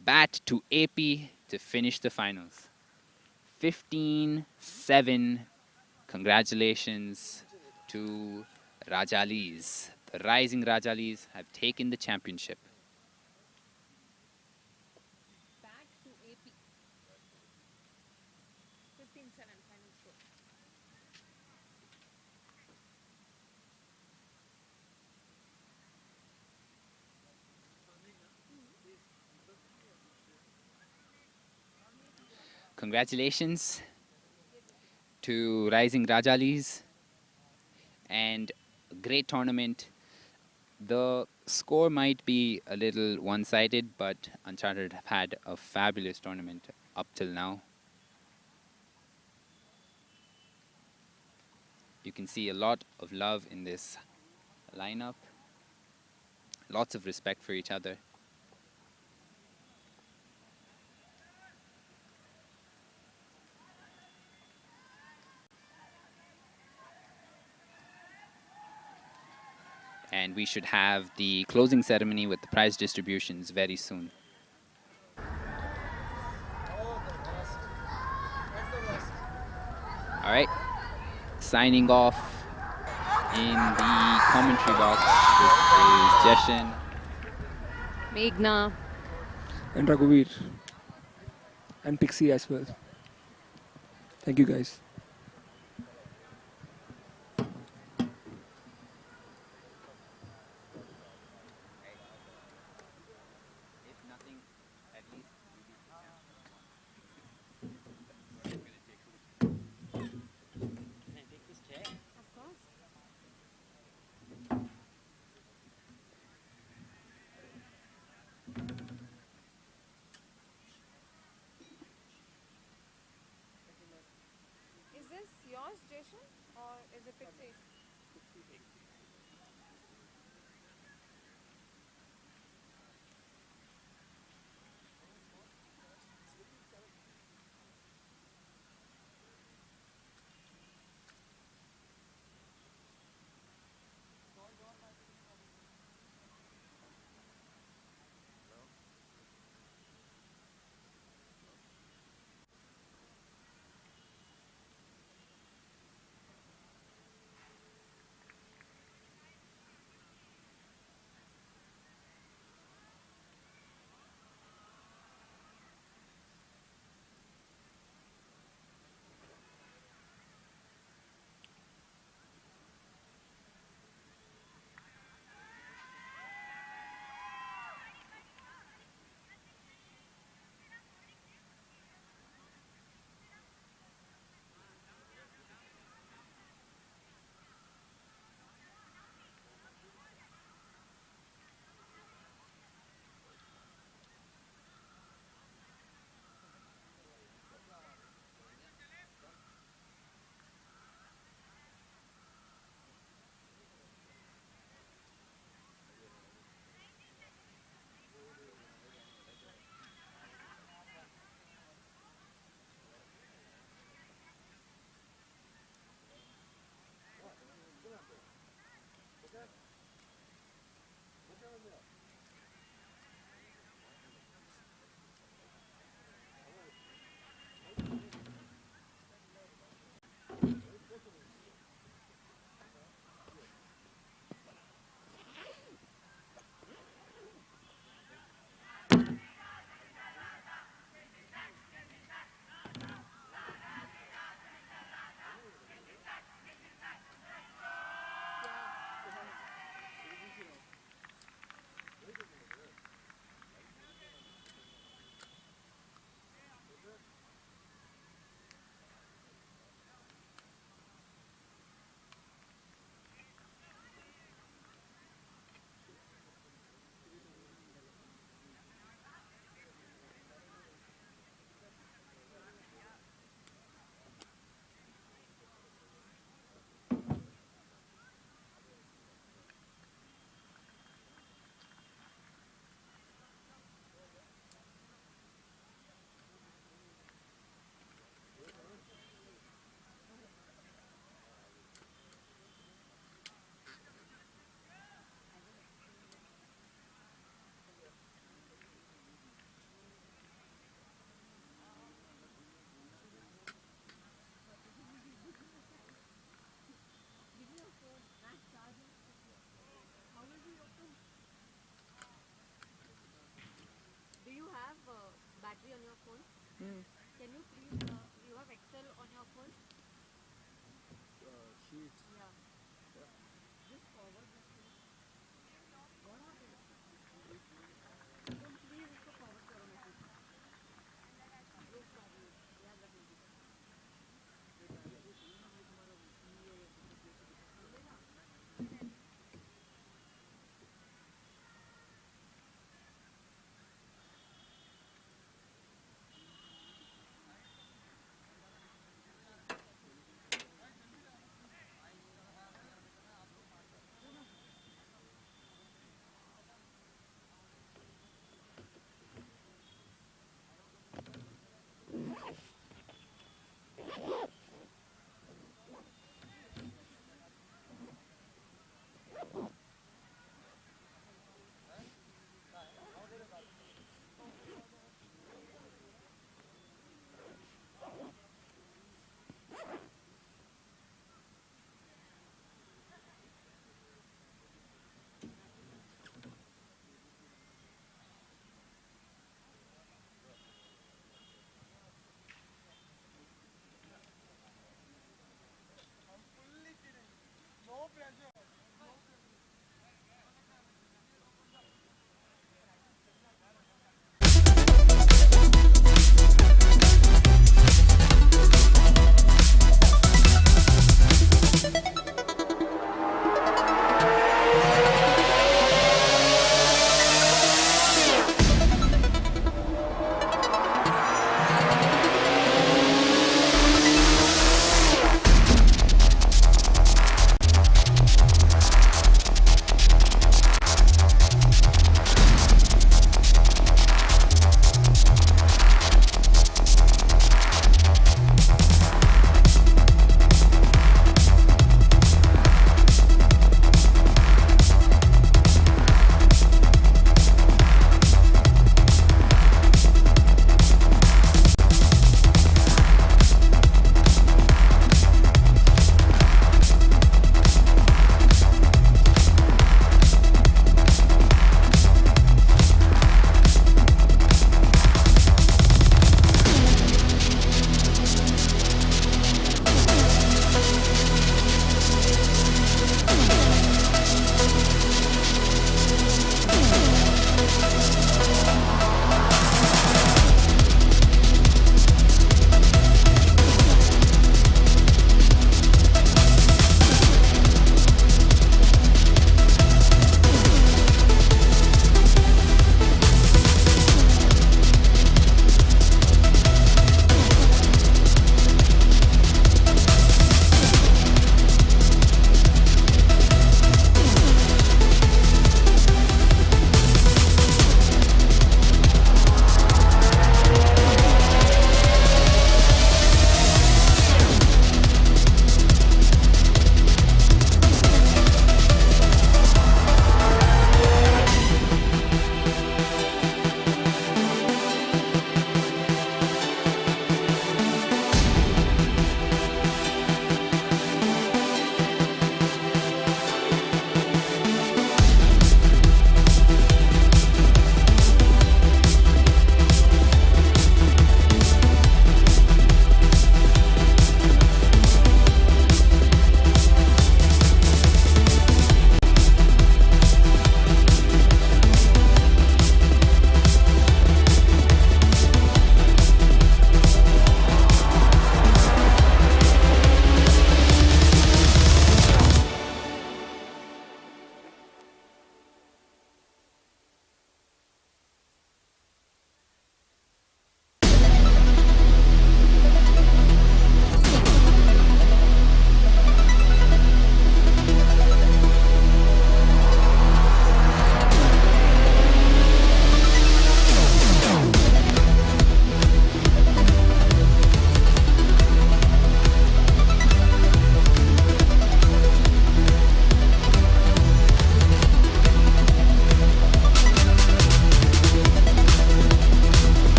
Bat to AP to finish the finals. 15-7. Congratulations to Rajalis. The Rising Rajalis have taken the championship. Back to AP. 15-7 final score. Congratulations to Rising Rajalis and great tournament. The score might be a little one-sided, but Uncharted have had a fabulous tournament up till now. You can see a lot of love in this lineup. Lots of respect for each other. And we should have the closing ceremony with the prize distributions very soon. All right, signing off in the commentary box. This is Jeshan. Meghna. And Raghuveer. And Pixie as well. Thank you guys.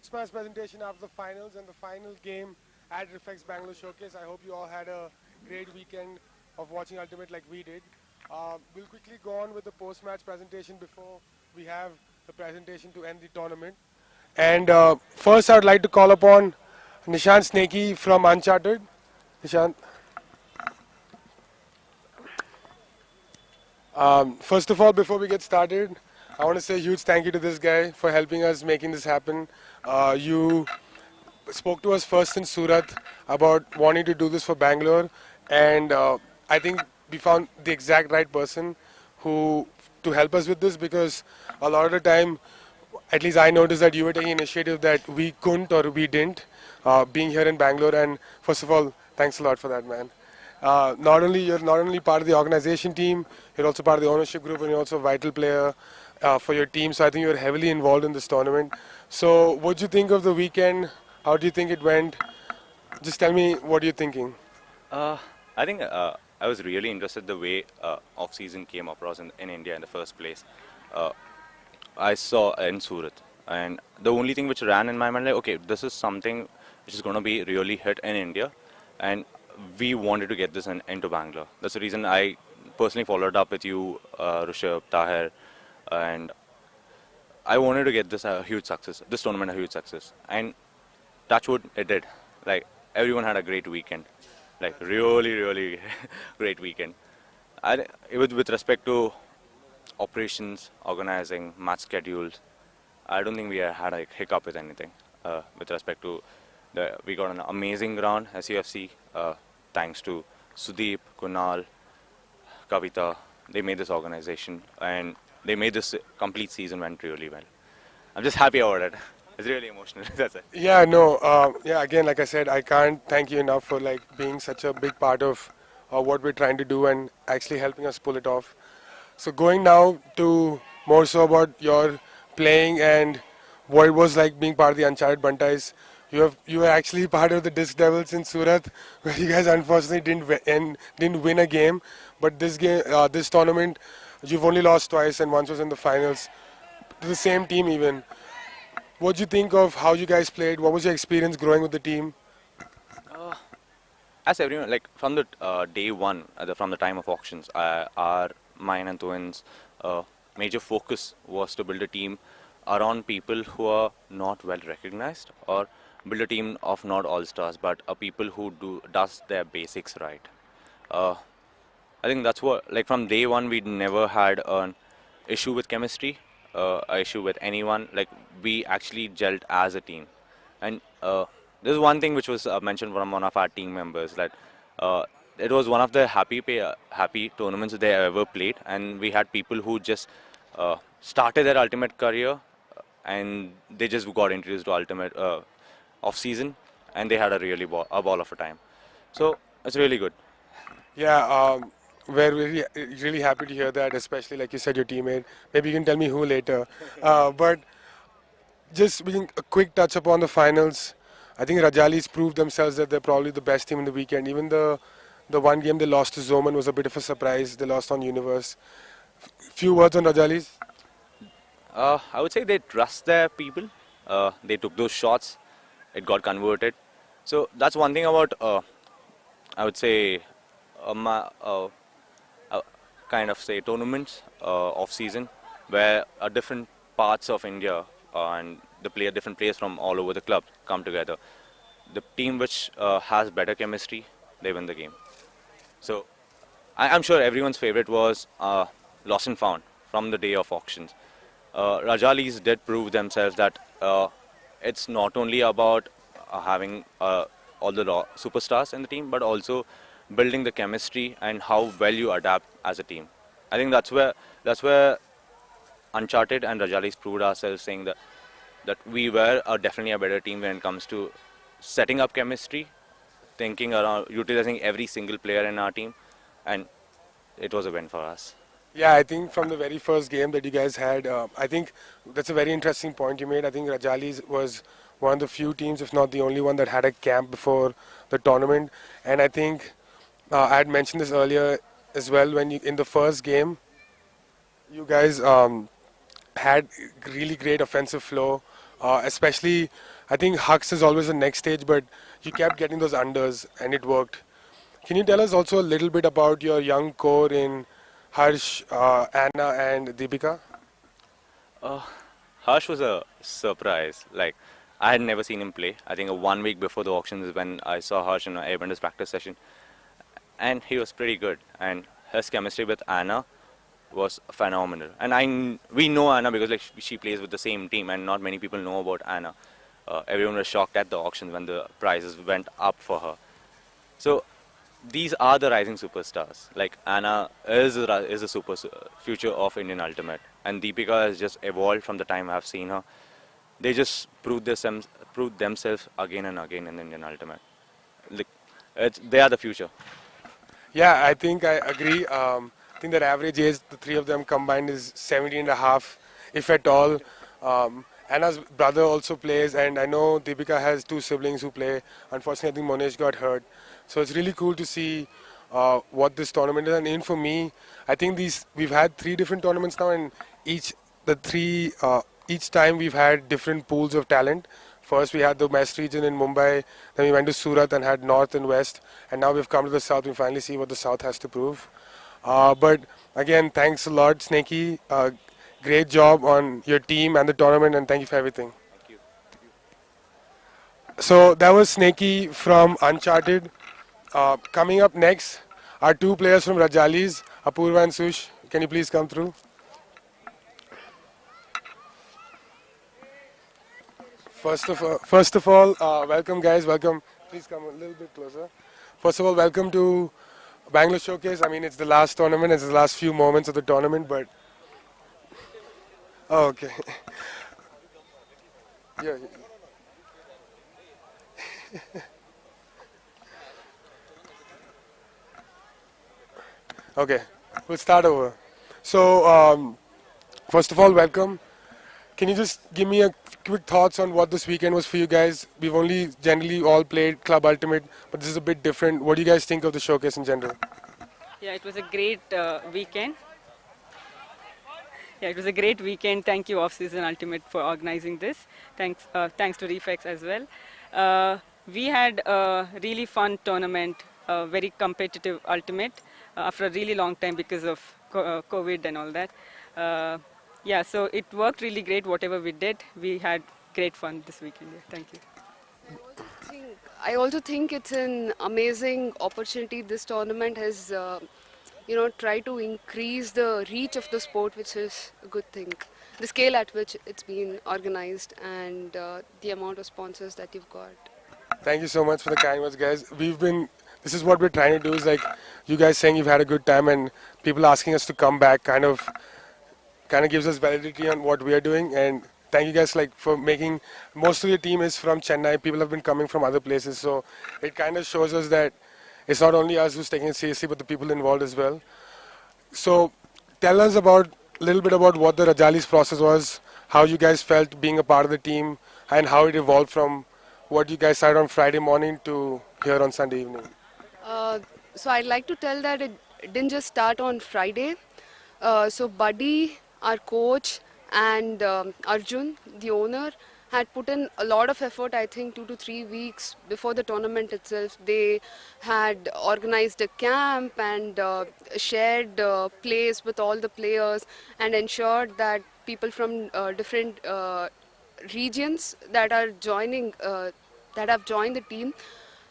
Smash presentation after the finals and the final game at Refex Bangalore Showcase. I hope you all had a great weekend of watching Ultimate like we did. We'll quickly go on with the post-match presentation before we have the presentation to end the tournament. And first, I would like to call upon Nishant Snakey from Uncharted. Nishant. First of all, before we get started, I want to say a huge thank you to this guy for helping us making this happen. You spoke to us first in Surat about wanting to do this for Bangalore, and I think we found the exact right person who to help us with this, because a lot of the time, at least I noticed that you were taking initiative that we couldn't or we didn't, being here in Bangalore. And first of all, thanks a lot for that, man. You're not only part of the organization team, you're also part of the ownership group, and you're also a vital player for your team. So I think you're heavily involved in this tournament. So what do you think of the weekend? How do you think it went? Just tell me what you're thinking. Uh, I think I was really interested the way off-season came across in India in the first place. Uh, I saw in Surat, and the only thing which ran in my mind, like, okay, this is something which is going to be really hit in India, and we wanted to get this into Bangalore. That's the reason I personally followed up with you, Rishabh, Tahir, and I wanted to get this a huge success, this tournament a huge success, and touch wood, it did. Like, everyone had a great weekend, like really great weekend. With respect to operations, organizing, match schedules, I don't think we had a hiccup with anything. With respect to we got an amazing ground, SUFC, thanks to Sudeep, Kunal, Kavita. They made this organization, and they made this complete season went really well. I'm just happy about it. It's really emotional. That's it. Yeah, no, yeah, again, like I said, I can't thank you enough for like being such a big part of what we're trying to do and actually helping us pull it off. So going now to more so about your playing and what it was like being part of the Uncharted Buntais. You were actually part of the Disc Devils in Surat, where you guys unfortunately didn't win a game. But this tournament, you've only lost twice, and once was in the finals to the same team even. What do you think of how you guys played? What was your experience growing with the team? As everyone, like from the day one, from the time of auctions, mine and Twins' major focus was to build a team around people who are not well recognized, or build a team of not all stars, but people who does their basics right. Uh, I think that's what, like from day one, we never had an issue with chemistry, an issue with anyone. Like we actually gelled as a team. And there's one thing which was mentioned from one of our team members, that it was one of the happy tournaments they ever played, and we had people who just started their ultimate career, and they just got introduced to ultimate off season, and they had a a ball of a time. So it's really good. Yeah, we're really happy to hear that, especially like you said, your teammate. Maybe you can tell me who later. But just being a quick touch upon the finals, I think Rajalis proved themselves that they're probably the best team in the weekend. Even the one game they lost to Zoman was a bit of a surprise. They lost on Universe. Few words on Rajalis. I would say they trust their people. They took those shots. It got converted. So that's one thing about, I would say, kind of say tournaments off season, where different parts of India and different players from all over the club come together. The team which has better chemistry, they win the game. So I'm sure everyone's favorite was Lost and Found from the day of auctions. Rajalis did prove themselves that it's not only about having all the superstars in the team, but also building the chemistry and how well you adapt as a team. I think that's where Uncharted and Rajalis proved ourselves, saying that we were definitely a better team when it comes to setting up chemistry, thinking around, utilizing every single player in our team, and it was a win for us. Yeah, I think from the very first game that you guys had, I think that's a very interesting point you made. I think Rajalis was one of the few teams, if not the only one, that had a camp before the tournament. And I think I had mentioned this earlier as well, when in the first game, you guys had really great offensive flow, especially I think Hux is always the next stage, but you kept getting those unders and it worked. Can you tell us also a little bit about your young core in Harsh, Anna, and Deepika? Uh, Harsh was a surprise. Like, I had never seen him play. I think 1 week before the auctions is when I saw Harsh in an Airbenders practice session, and he was pretty good. And his chemistry with Anna was phenomenal. And we know Anna because like she plays with the same team, and not many people know about Anna. Everyone was shocked at the auctions when the prices went up for her. So these are the rising superstars. Like Anna is a future of Indian Ultimate, and Deepika has just evolved from the time I've seen her. They just proved themselves again and again in Indian Ultimate. Like, they are the future. Yeah, I think I agree. I think their average age, the three of them combined, is 17 and a half, if at all. Anna's brother also plays, and I know Deepika has two siblings who play. Unfortunately, I think Monesh got hurt. So it's really cool to see what this tournament is. And even for me, I think we've had three different tournaments now, and each time we've had different pools of talent. First, we had the West region in Mumbai, then we went to Surat and had North and West, and now we've come to the South. We finally see what the South has to prove. But again, thanks a lot, Snakey. Great job on your team and the tournament, and thank you for everything. So that was Snakey from Uncharted. Coming up next are two players from Rajalis, Apurva and Sush. Can you please come through? First of all, welcome guys. Welcome. Please come a little bit closer. First of all, welcome to Bangalore Showcase. I mean, it's the last tournament. It's the last few moments of the tournament, but oh, okay. Yeah. Okay. We'll start over. So, first of all, welcome. Can you just give me a quick thoughts on what this weekend was for you guys? We've only generally all played Club Ultimate, but this is a bit different. What do you guys think of the showcase in general? Yeah, it was a great weekend. Yeah, it was a great weekend. Thank you, Off Season Ultimate, for organizing this. Thanks to Refex as well. We had a really fun tournament, a very competitive Ultimate after a really long time because of COVID and all that. Yeah, so it worked really great. Whatever we did, we had great fun this weekend. Yeah, thank you. I also think it's an amazing opportunity. This tournament has, tried to increase the reach of the sport, which is a good thing. The scale at which it's been organized and the amount of sponsors that you've got. Thank you so much for the kind words, guys. This is what we're trying to do, is like you guys saying you've had a good time and people asking us to come back kind of gives us validity on what we are doing. And thank you guys for making, most of your team is from Chennai. People have been coming from other places. So it kind of shows us that it's not only us who's taking it seriously, but the people involved as well. So tell us a little bit about what the Rajalis process was, how you guys felt being a part of the team, and how it evolved from what you guys started on Friday morning to here on Sunday evening. So I'd like to tell that it didn't just start on Friday. So Buddy, our coach, and Arjun, the owner, had put in a lot of effort. I think 2 to 3 weeks before the tournament itself, they had organized a camp and shared plays with all the players and ensured that people from different regions that are that have joined the team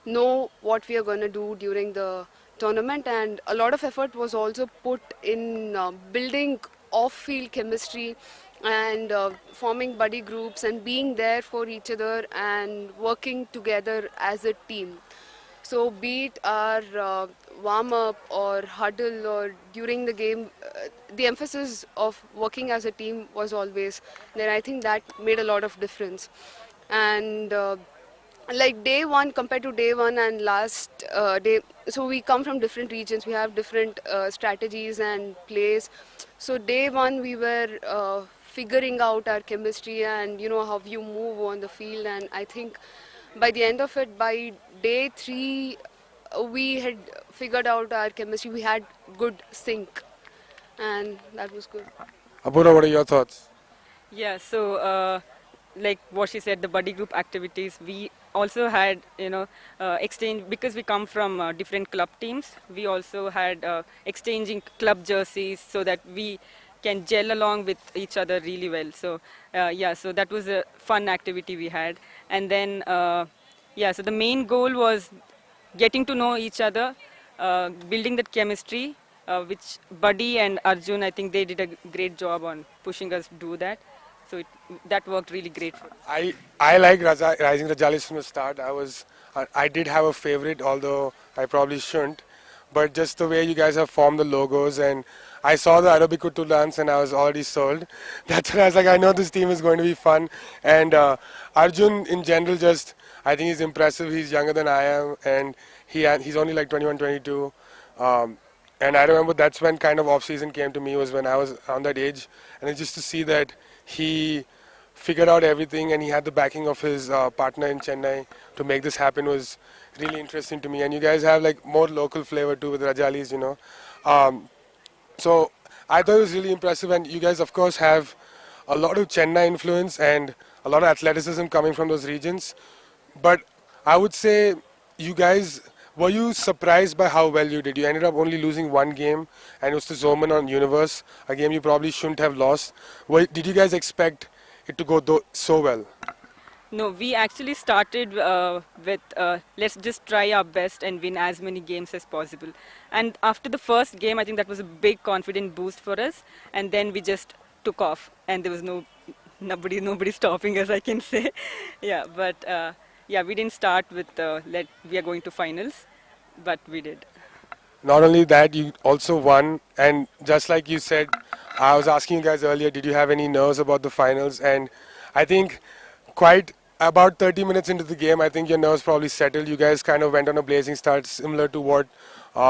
know what we are going to do during the tournament. And a lot of effort was also put in building off-field chemistry and forming buddy groups and being there for each other and working together as a team. So be it our warm-up or huddle or during the game, the emphasis of working as a team was always there. I think that made a lot of difference. And like day one compared to day one and last day, so we come from different regions, we have different strategies and plays. So day one we were figuring out our chemistry and how you move on the field, and I think by the end of it, by day three, we had figured out our chemistry, we had good sync, and that was good. Apura, what are your thoughts? Yeah, so like what she said, the buddy group activities. We also had, exchange because we come from different club teams. We also had exchanging club jerseys so that we can gel along with each other really well. So yeah, so that was a fun activity we had. And then yeah, so the main goal was getting to know each other, building that chemistry, which Buddy and Arjun, I think they did a great job on pushing us to do that. So that worked really great for us. I like Rising Rajalis from the start. I did have a favorite, although I probably shouldn't. But just the way you guys have formed the logos, and I saw the Arabicutu dance and I was already sold. That's when I was like, I know this team is going to be fun. And Arjun in general, I think he's impressive. He's younger than I am, and he's only like 21, 22. And I remember that's when kind of off-season came to me, was when I was on that age. And it's just to see that he figured out everything and he had the backing of his partner in Chennai to make this happen was really interesting to me. And you guys have like more local flavor too with Rajalis, you know. So I thought it was really impressive, and you guys of course have a lot of Chennai influence and a lot of athleticism coming from those regions. But I would say you guys, were you surprised by how well you did? You ended up only losing one game, and it was to Zoman on Universe, a game you probably shouldn't have lost. Did you guys expect it to go so well? No, we actually started with let's just try our best and win as many games as possible. And after the first game, I think that was a big confident boost for us. And then we just took off, and there was nobody stopping us, I can say. Yeah, but yeah, we didn't start with we are going to finals, but we did. Not only that, you also won, and just like you said, I was asking you guys earlier, did you have any nerves about the finals? And I think quite about 30 minutes into the game, I think your nerves probably settled. You guys kind of went on a blazing start, similar to what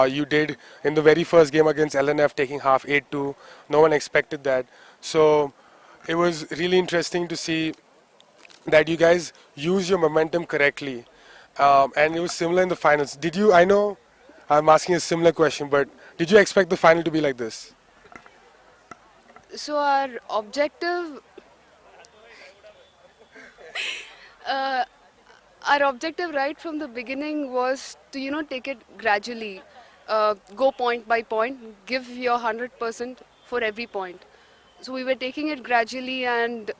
you did in the very first game against LNF, taking half 8-2. No one expected that. So it was really interesting to see that you guys use your momentum correctly. And it was similar in the finals. I know I'm asking a similar question, but did you expect the final to be like this? So our objective right from the beginning was to take it gradually, go point by point, give your 100% for every point. So we were taking it gradually, and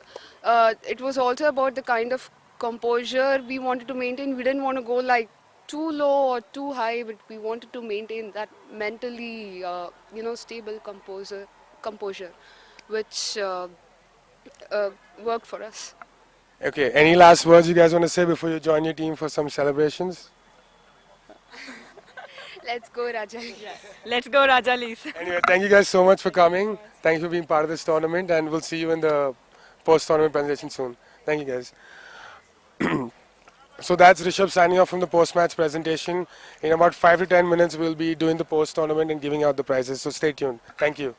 it was also about the kind of composure we wanted to maintain. We didn't want to go like too low or too high, but we wanted to maintain that mentally stable composure, which worked for us. Okay, any last words you guys want to say before you join your team for some celebrations? Let's go, Rajalis. Yes. Let's go, Rajalis. Anyway, thank you guys so much for coming. Thanks for being part of this tournament, and we'll see you in the post-tournament presentation soon. Thank you guys. So that's Rishabh signing off from the post-match presentation. In about 5 to 10 minutes, we'll be doing the post-tournament and giving out the prizes. So stay tuned. Thank you.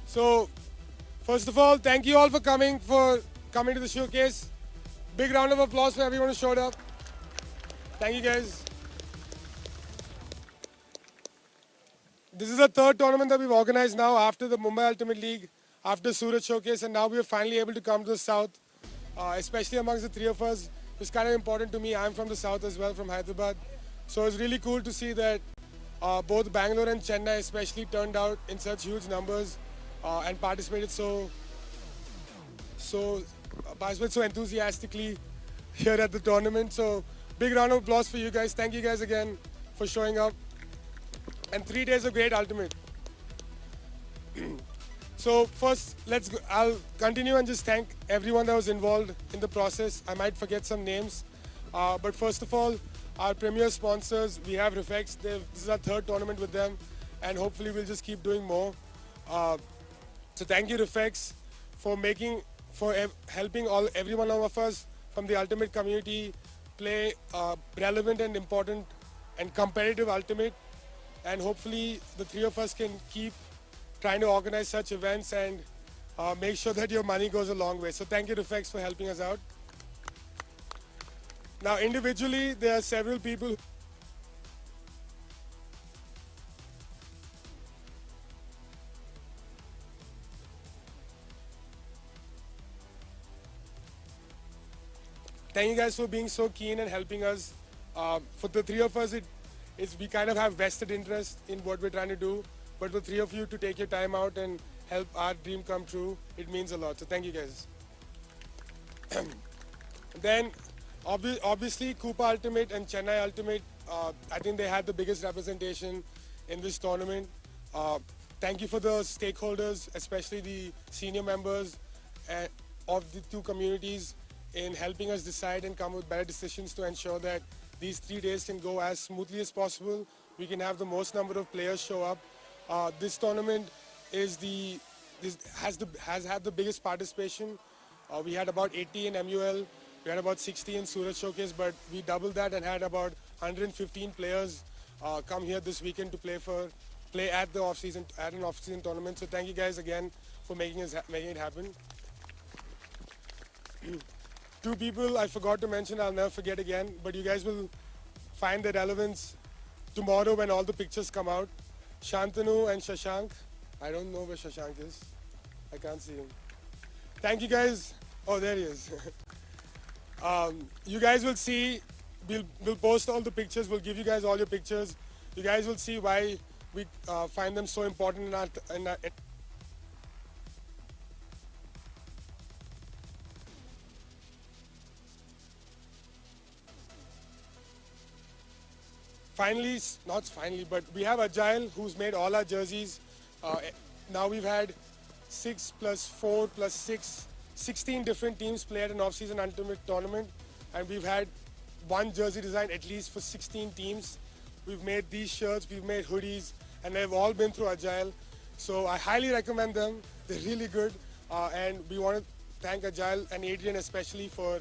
So, first of all, thank you all for coming to the showcase. Big round of applause for everyone who showed up. Thank you guys. This is the third tournament that we've organized now after the Mumbai Ultimate League, after Surat Showcase, and now we are finally able to come to the south, especially amongst the three of us. It's kind of important to me. I'm from the south as well, from Hyderabad. So it's really cool to see that both Bangalore and Chennai especially turned out in such huge numbers and participated so enthusiastically here at the tournament. So big round of applause for you guys. Thank you guys again for showing up. And 3 days of great ultimate. So first, I'll continue and just thank everyone that was involved in the process. I might forget some names. But first of all, our premier sponsors, we have Refex. This is our third tournament with them. And hopefully we'll just keep doing more. So thank you, Refex, for helping every one of us from the ultimate community play relevant and important and competitive ultimate. And hopefully the three of us can keep trying to organize such events and make sure that your money goes a long way. So thank you, Refex, for helping us out. Now, individually, there are several people. Thank you guys for being so keen and helping us. For the three of us, we kind of have vested interest in what we're trying to do. But for three of you to take your time out and help our dream come true, it means a lot. So thank you guys. Then, obviously, Coupa Ultimate and Chennai Ultimate, I think they had the biggest representation in this tournament. Thank you for the stakeholders, especially the senior members of the two communities, in helping us decide and come with better decisions to ensure that these 3 days can go as smoothly as possible. We can have the most number of players show up. This tournament has had the biggest participation. We had about 80 in MUL, we had about 60 in Surat Showcase, but we doubled that and had about 115 players come here this weekend to play at an off-season tournament. So thank you guys again for making it happen. Two people I forgot to mention, I'll never forget again, but you guys will find the relevance tomorrow when all the pictures come out. Shantanu and Shashank. I don't know where Shashank is. I can't see him. Thank you guys. Oh, there he is. You guys will see, we'll post all the pictures, we'll give you guys all your pictures. You guys will see why we find them so important in our not finally, but we have Agile, who's made all our jerseys. Now we've had 6 plus 4 plus 6, 16 different teams play at an off-season ultimate tournament, and we've had one jersey design at least for 16 teams. We've made these shirts, we've made hoodies, and they've all been through Agile. So I highly recommend them. They're really good, and we want to thank Agile and Adrian especially for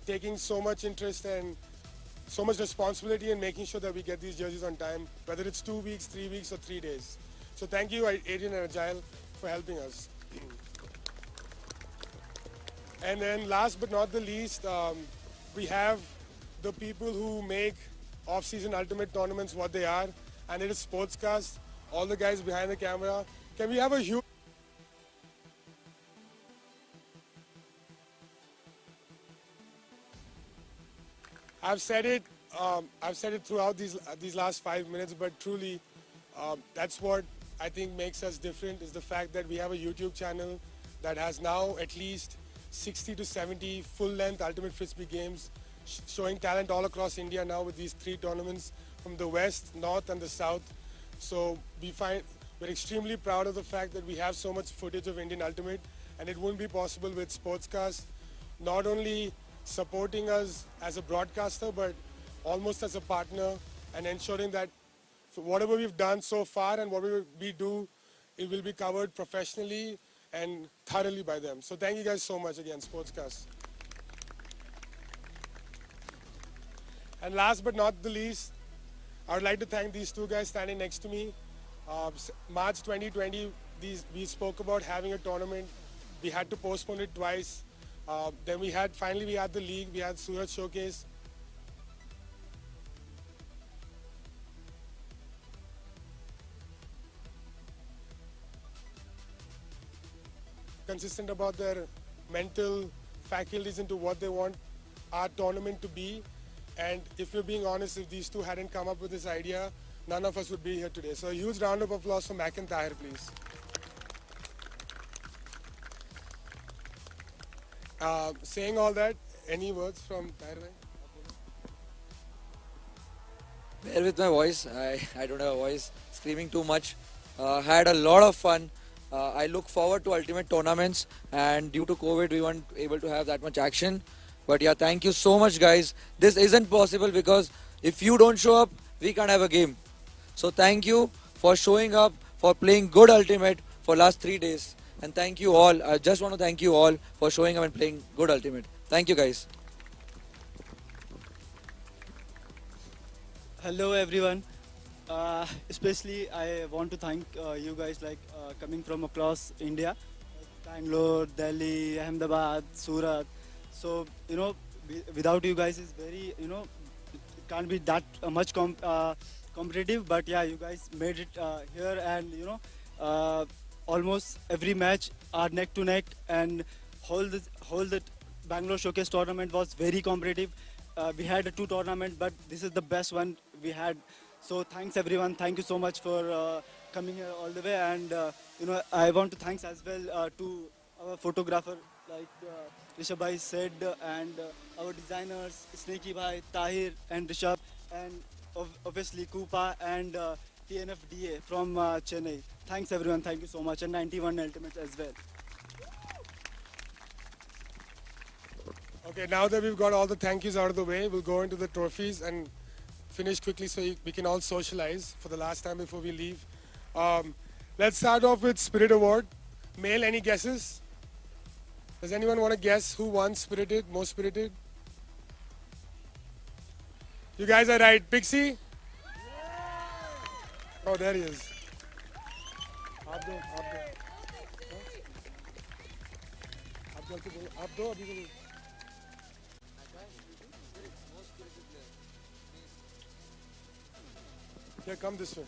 taking so much interest and so much responsibility in making sure that we get these jerseys on time, whether it's 2 weeks, 3 weeks, or 3 days. So thank you, Adrian and Agile, for helping us. And then last but not the least, we have the people who make off-season ultimate tournaments what they are, and it is Sportscast, all the guys behind the camera. Can we have a huge... I've said it throughout these last 5 minutes, but truly, that's what I think makes us different, is the fact that we have a YouTube channel that has now at least 60 to 70 full-length Ultimate Frisbee games, showing talent all across India now with these 3 tournaments from the West, North, and the South. So we're extremely proud of the fact that we have so much footage of Indian Ultimate, and it wouldn't be possible with Sportscast not only supporting us as a broadcaster, but almost as a partner, and ensuring that whatever we've done so far and whatever we do, it will be covered professionally and thoroughly by them. So thank you guys so much again, Sportscast. And last but not the least, I would like to thank these two guys standing next to me. March 2020, we spoke about having a tournament. We had to postpone it twice. Then finally we had the league, we had Surat Showcase. Consistent about their mental faculties into what they want our tournament to be. And if we're being honest, if these two hadn't come up with this idea, none of us would be here today. So a huge round of applause for Mac and Tahir, please. Saying all that, any words from Tahir bhai? Bear with my voice. I don't have a voice. Screaming too much. Had a lot of fun. I look forward to ultimate tournaments, and due to COVID, we weren't able to have that much action. But yeah, thank you so much, guys. This isn't possible because if you don't show up, we can't have a game. So thank you for showing up, for playing good ultimate for last 3 days. And thank you all. I just want to thank you all for showing up and playing good ultimate. Thank you, guys. Hello everyone. Especially I want to thank you guys coming from across India, Bangalore, Delhi, Ahmedabad, Surat. So without you guys is very it can't be that much competitive. But yeah, you guys made it here, and almost every match are neck to neck, and whole the Bangalore Showcase tournament was very competitive. We had 2 tournaments, but this is the best one we had. So thanks everyone. Thank you so much for coming here all the way. And I want to thanks as well to our photographer, like Rishabh bhai said, and our designers, Snakey bhai, Tahir and Rishabh, and obviously Koopa and TNFDA from Chennai. Thanks everyone. Thank you so much. And 91 Ultimates as well. Okay, now that we've got all the thank yous out of the way, we'll go into the trophies and finish quickly so we can all socialize for the last time before we leave. Let's start off with Spirit Award. Male, any guesses? Does anyone want to guess who won Spirited, most Spirited? You guys are right. Pixie? Oh, there he is. Here, come this way.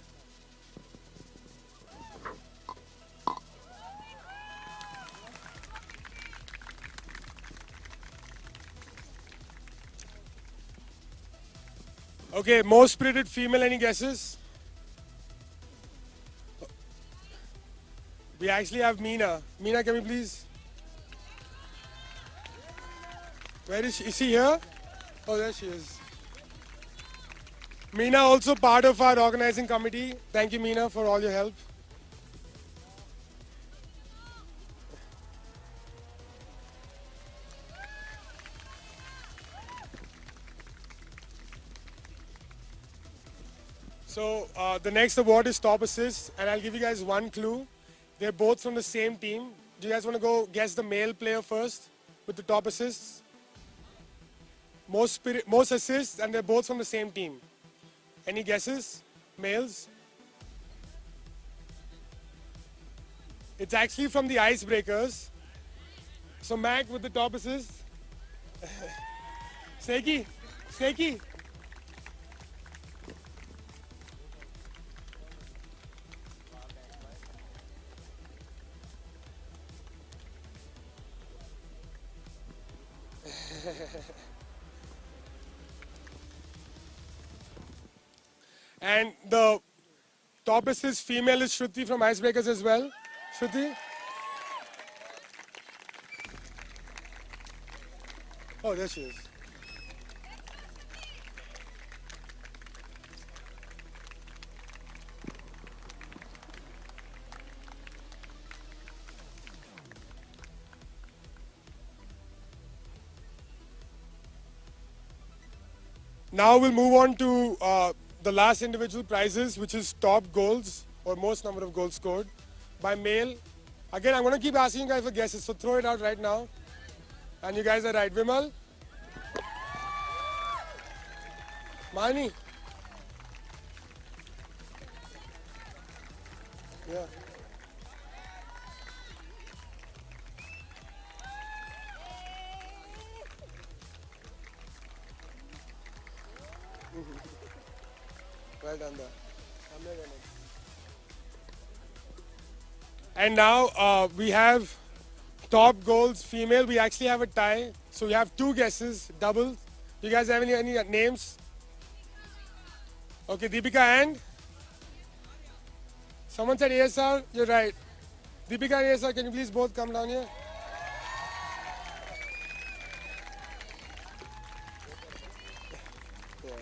Okay, most spirited female, any guesses? We actually have Meena. Meena, can we please? Where is she? Is she here? Oh, there she is. Meena also part of our organizing committee. Thank you, Meena, for all your help. So the next award is Top Assist, and I'll give you guys one clue. They're both from the same team. Do you guys want to go guess the male player first with the top assists? Most assists, and they're both from the same team. Any guesses? Males? It's actually from the Icebreakers. So Mac with the top assist. Snakey? Snakey? And the top assist female is Shruti from Icebreakers as well. Shruti? Oh, there she is. Now we'll move on to the last individual prizes, which is top goals or most number of goals scored by male. Again, I'm going to keep asking you guys for guesses, so throw it out right now. And you guys are right. Vimal? Mani? Yeah. Well done there. And now we have top goals female. We actually have a tie. So we have two guesses, double. You guys have any names? Okay, Deepika and? Someone said ASR? You're right. Deepika and ASR, can you please both come down here? Yeah.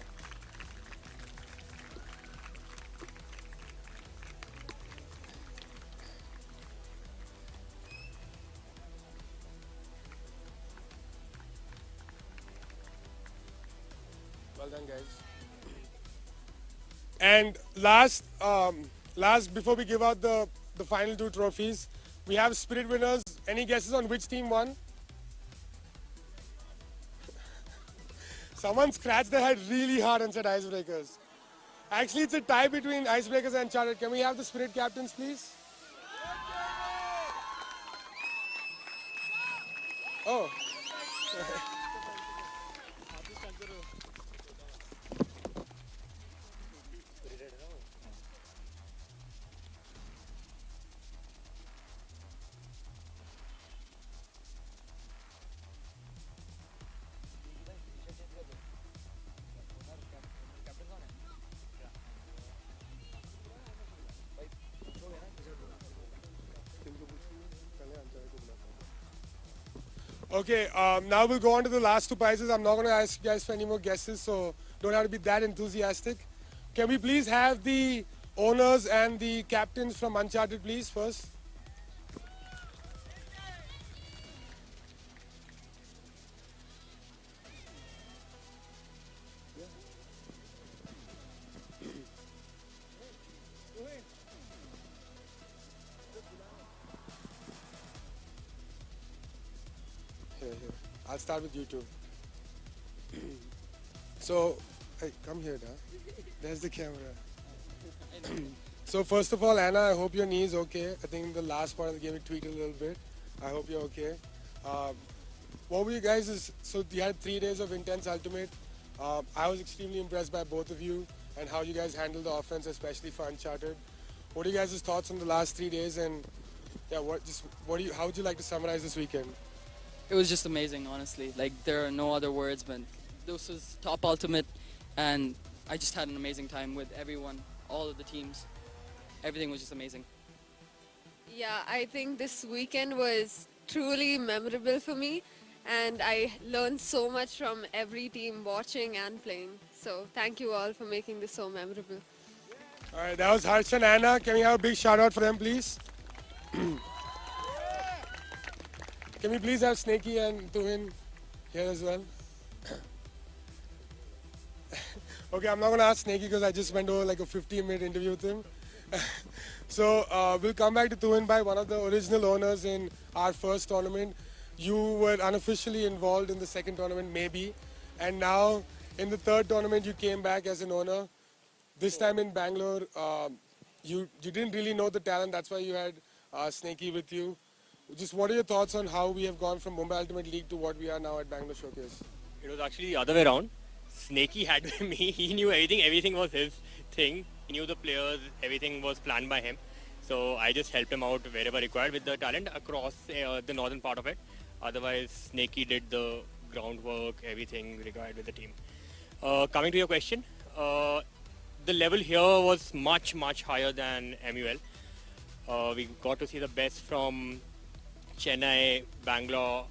Well done, guys. And last before we give out the final two trophies, we have spirit winners. Any guesses on which team won? Someone scratched their head really hard and said Icebreakers. Actually, it's a tie between Icebreakers and Uncharted. Can we have the spirit captains, please? Oh. Okay, now we'll go on to the last two prizes. I'm not going to ask you guys for any more guesses, so don't have to be that enthusiastic. Can we please have the owners and the captains from Uncharted, please, first? Here. I'll start with you two. So, hey, come here, da. There's the camera. So first of all, Anna, I hope your knee is okay. I think the last part of the game it tweaked a little bit. I hope you're okay. What were you guys? So you had 3 days of intense ultimate. I was extremely impressed by both of you and how you guys handled the offense, especially for Uncharted. What are you guys' thoughts on the last 3 days? And yeah, how would you like to summarize this weekend? It was just amazing, honestly. Like, there are no other words, but this was top ultimate, and I just had an amazing time with everyone, all of the teams. Everything was just amazing. Yeah, I think this weekend was truly memorable for me, and I learned so much from every team watching and playing. So thank you all for making this so memorable. All right, that was Harsh and Anna. Can we have a big shout out for them, please? Can we please have Snakey and Tuhin here as well? Okay, I'm not going to ask Snakey because I just went over like a 15-minute interview with him. So we'll come back to Tuhin Bhai, one of the original owners in our first tournament. You were unofficially involved in the second tournament, maybe. And now in the third tournament, you came back as an owner. This time in Bangalore, you didn't really know the talent. That's why you had Snakey with you. Just what are your thoughts on how we have gone from Mumbai Ultimate League to what we are now at Bangalore Showcase? It was actually the other way around. Snakey had me. He knew everything. Everything was his thing. He knew the players. Everything was planned by him. So I just helped him out wherever required with the talent across the northern part of it. Otherwise, Snakey did the groundwork, everything required with the team. Coming to your question, the level here was much, much higher than MUL. We got to see the best from Chennai, Bangalore,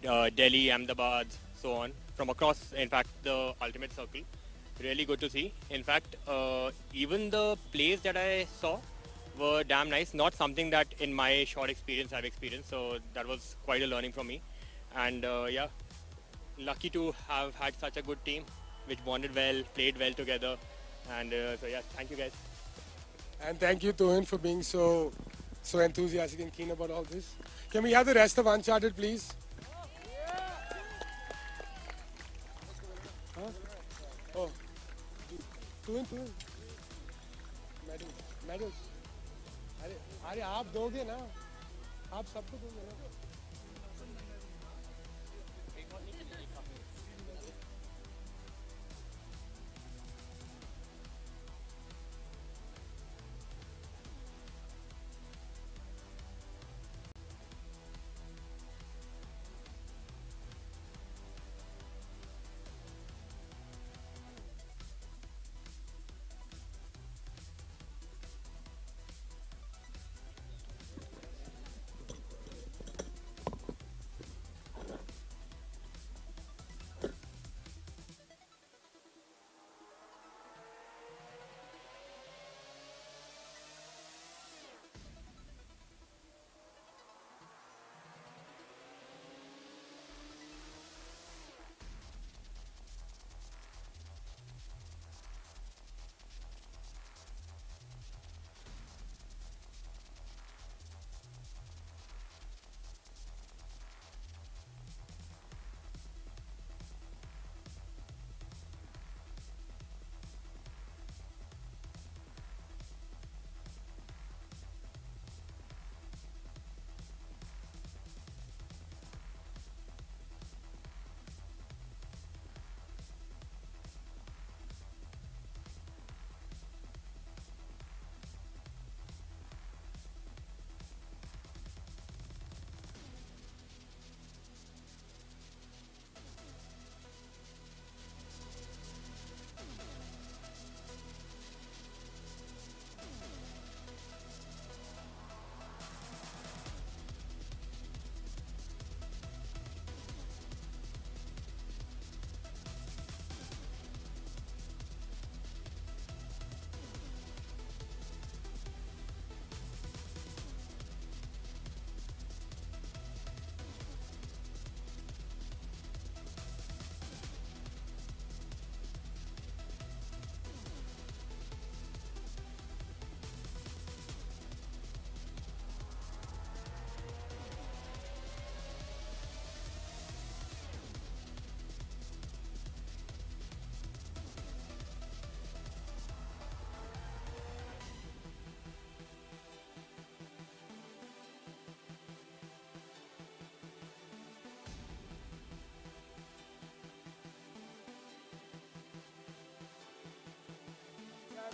Delhi, Ahmedabad, so on, from across, in fact, the ultimate circle. Really good to see. In fact, even the plays that I saw were damn nice. Not something that in my short experience I've experienced, so that was quite a learning for me. And yeah, lucky to have had such a good team, which bonded well, played well together. And so yeah, thank you guys. And thank you, Tuhin, for being so enthusiastic and keen about all this. Can we have the rest of Uncharted, please? Huh? Oh, Tuhin. Medals. अरे अरे आप दोगे ना, आप सबको दोगे ना.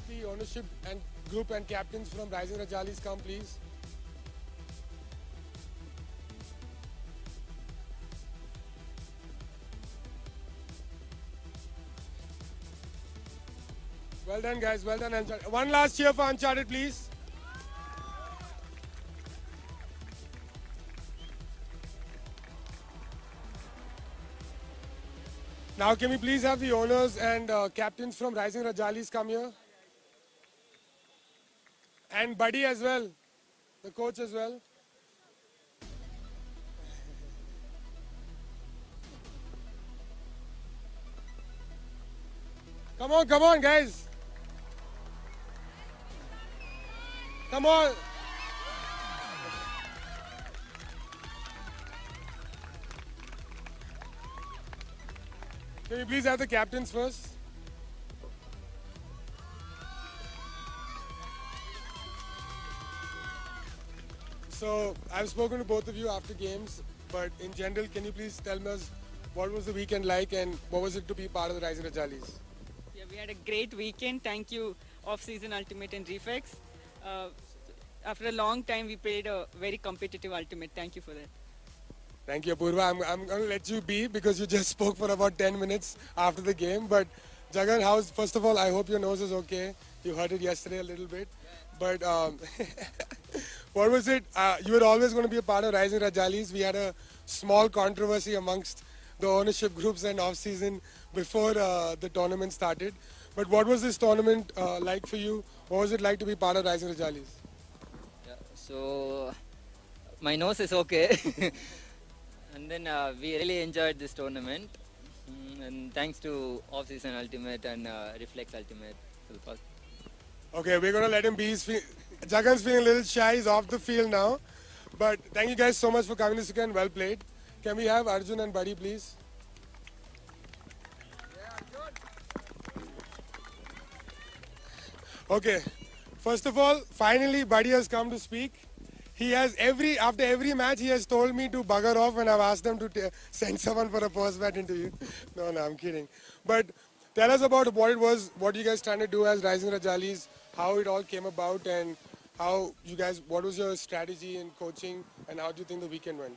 The ownership and group and captains from Rising Rajalis come, please. Well done, guys. Well done, Uncharted. One last cheer for Uncharted, please. Now, can we please have the owners and captains from Rising Rajalis come here? And Buddy as well, the coach as well. Come on, guys. Come on. Can we please have the captains first? So, I've spoken to both of you after games, but in general, can you please tell us what was the weekend like and what was it to be part of the Rising Rajalis? Yeah, we had a great weekend. Thank you, Off-Season Ultimate and Refex. After a long time, we played a very competitive Ultimate. Thank you for that. Thank you, Apurva. I'm going to let you be because you just spoke for about 10 minutes after the game. But Jagan, first of all, I hope your nose is okay. You hurt it yesterday a little bit. But what was it? You were always going to be a part of Rising Rajalis. We had a small controversy amongst the ownership groups and off-season before the tournament started. But what was this tournament like for you? What was it like to be part of Rising Rajalis? Yeah, so my nose is okay. And then we really enjoyed this tournament. And thanks to Off-Season Ultimate and Reflex Ultimate. Okay, we're going to let him be. Jagan's feeling a little shy. He's off the field now. But thank you guys so much for coming this weekend. Well played. Can we have Arjun and Buddy, please? Okay. First of all, finally, Buddy has come to speak. He has after every match, he has told me to bugger off when I've asked them to send someone for a post-match interview. No, I'm kidding. But tell us about what it was, what you guys trying to do as Rising Rajalis, how it all came about, and what was your strategy in coaching, and how do you think the weekend went?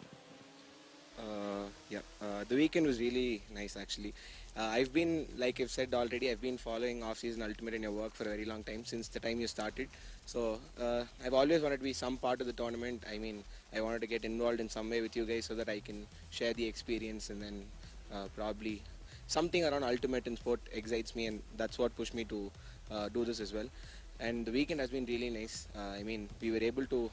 The weekend was really nice actually. I've been, like I've said already, I've been following off-season Ultimate in your work for a very long time, since the time you started. So I've always wanted to be some part of the tournament. I mean, I wanted to get involved in some way with you guys so that I can share the experience, and then probably something around Ultimate in sport excites me, and that's what pushed me to do this as well. And the weekend has been really nice. I mean, we were able to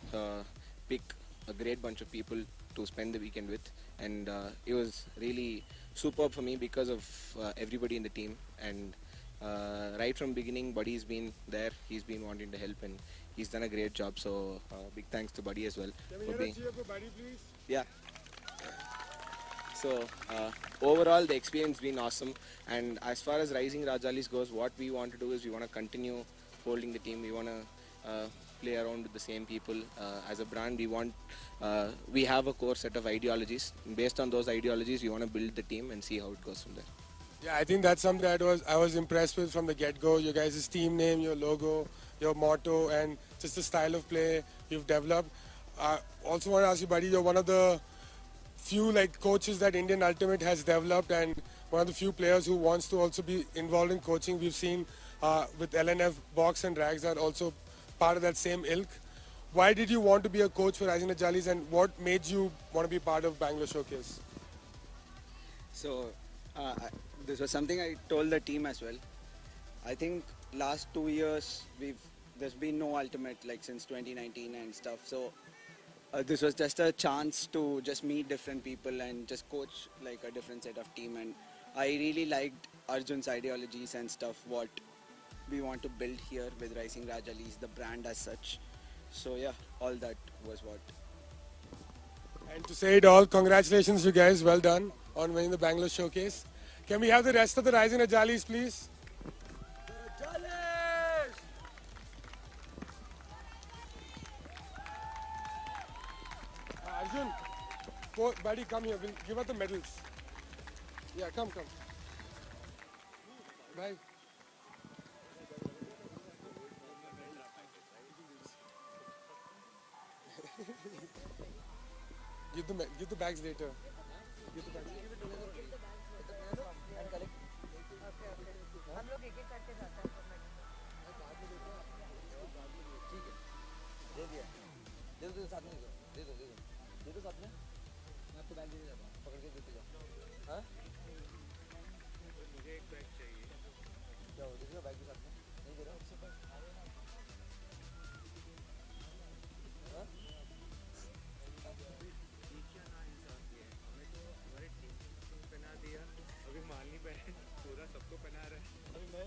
pick a great bunch of people to spend the weekend with, and it was really superb for me because of everybody in the team. And right from beginning, Buddy's been there. He's been wanting to help, and he's done a great job. So big thanks to Buddy as well. Can we hear a cheer for Buddy, please? Yeah. So overall, the experience has been awesome. And as far as Rising Rajalis goes, what we want to do is we want to continue holding the team. We want to play around with the same people. As a brand, we have a core set of ideologies. Based on those ideologies, we want to build the team and see how it goes from there. Yeah, I think that's something that I was impressed with from the get-go. You guys' team name, your logo, your motto, and just the style of play you've developed. Also want to ask you, Buddy, you're one of the few coaches that Indian Ultimate has developed, and one of the few players who wants to also be involved in coaching. We've seen with LNF, Box and Rags are also part of that same ilk. Why did you want to be a coach for Rising Rajalis, and what made you want to be part of Bangalore Showcase? So this was something I told the team as well. I think last 2 years there's been no Ultimate since 2019 and stuff. So this was just a chance to just meet different people and just coach a different set of team. And I really liked Arjun's ideologies and stuff, what we want to build here with Rising Rajalis, the brand as such. So yeah, all that was what. And to say it all, congratulations you guys, well done on winning the Bangalore Showcase. Can we have the rest of the Rising Rajalis, please? Arjun, buddy, come here. We'll give us the medals. Yeah, come. Bye. Give the bags later. Give the bags. हम लोग एक-एक करके जाते हैं ठीक है दे दिया दे दो साथ में दे दो साथ में मैं आपको बैग देने जाता हूँ पकड़ के देते जाओ हाँ मुझे एक बैग चाहिए जाओ दे दो बैग के साथ में नहीं दे रहा उससे बैग हाँ क्या ना इंसान ये हमें तो हमारे टीम को पहना दिया अभी मान नहीं पहने पूरा सबको पहना रहा है अभी मैं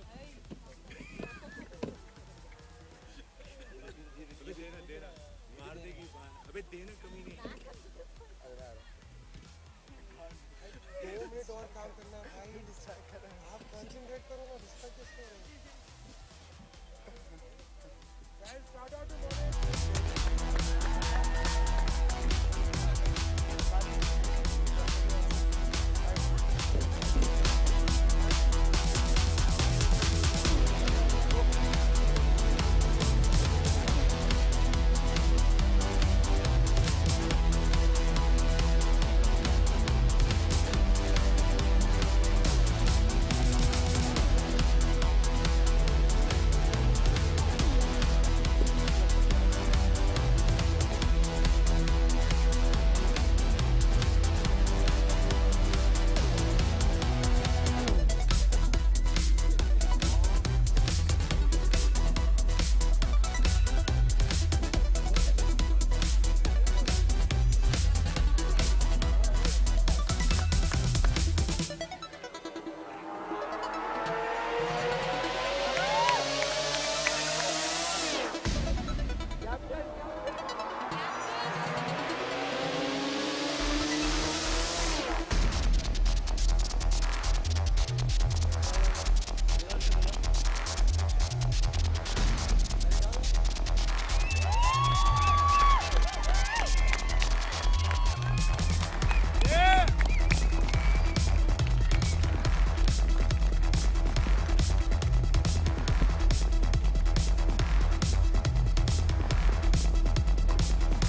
देना मार देगी अबे देना कमी नहीं 2 मिनट और काम करना भाई डिस्ट्रैक्ट कर रहे हैं आप कंसंट्रेट करो ना डिस्ट्रैक्ट किसको हो रहे हैं guys start out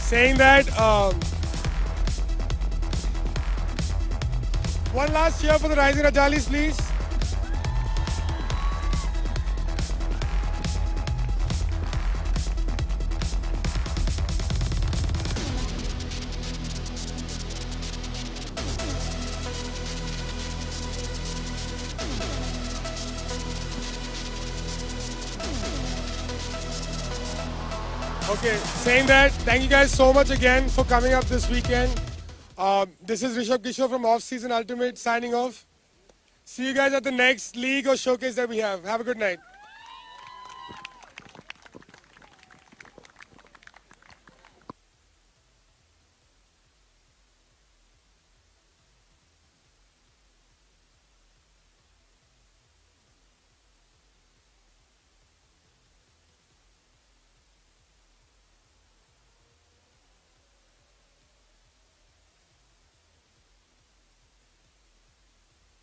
saying that, one last cheer for the Rising Rajalis, please. Okay, saying that, thank you guys so much again for coming up this weekend. This is Rishabh Kishore from Off Season Ultimate signing off. See you guys at the next league or showcase that we have. Have a good night.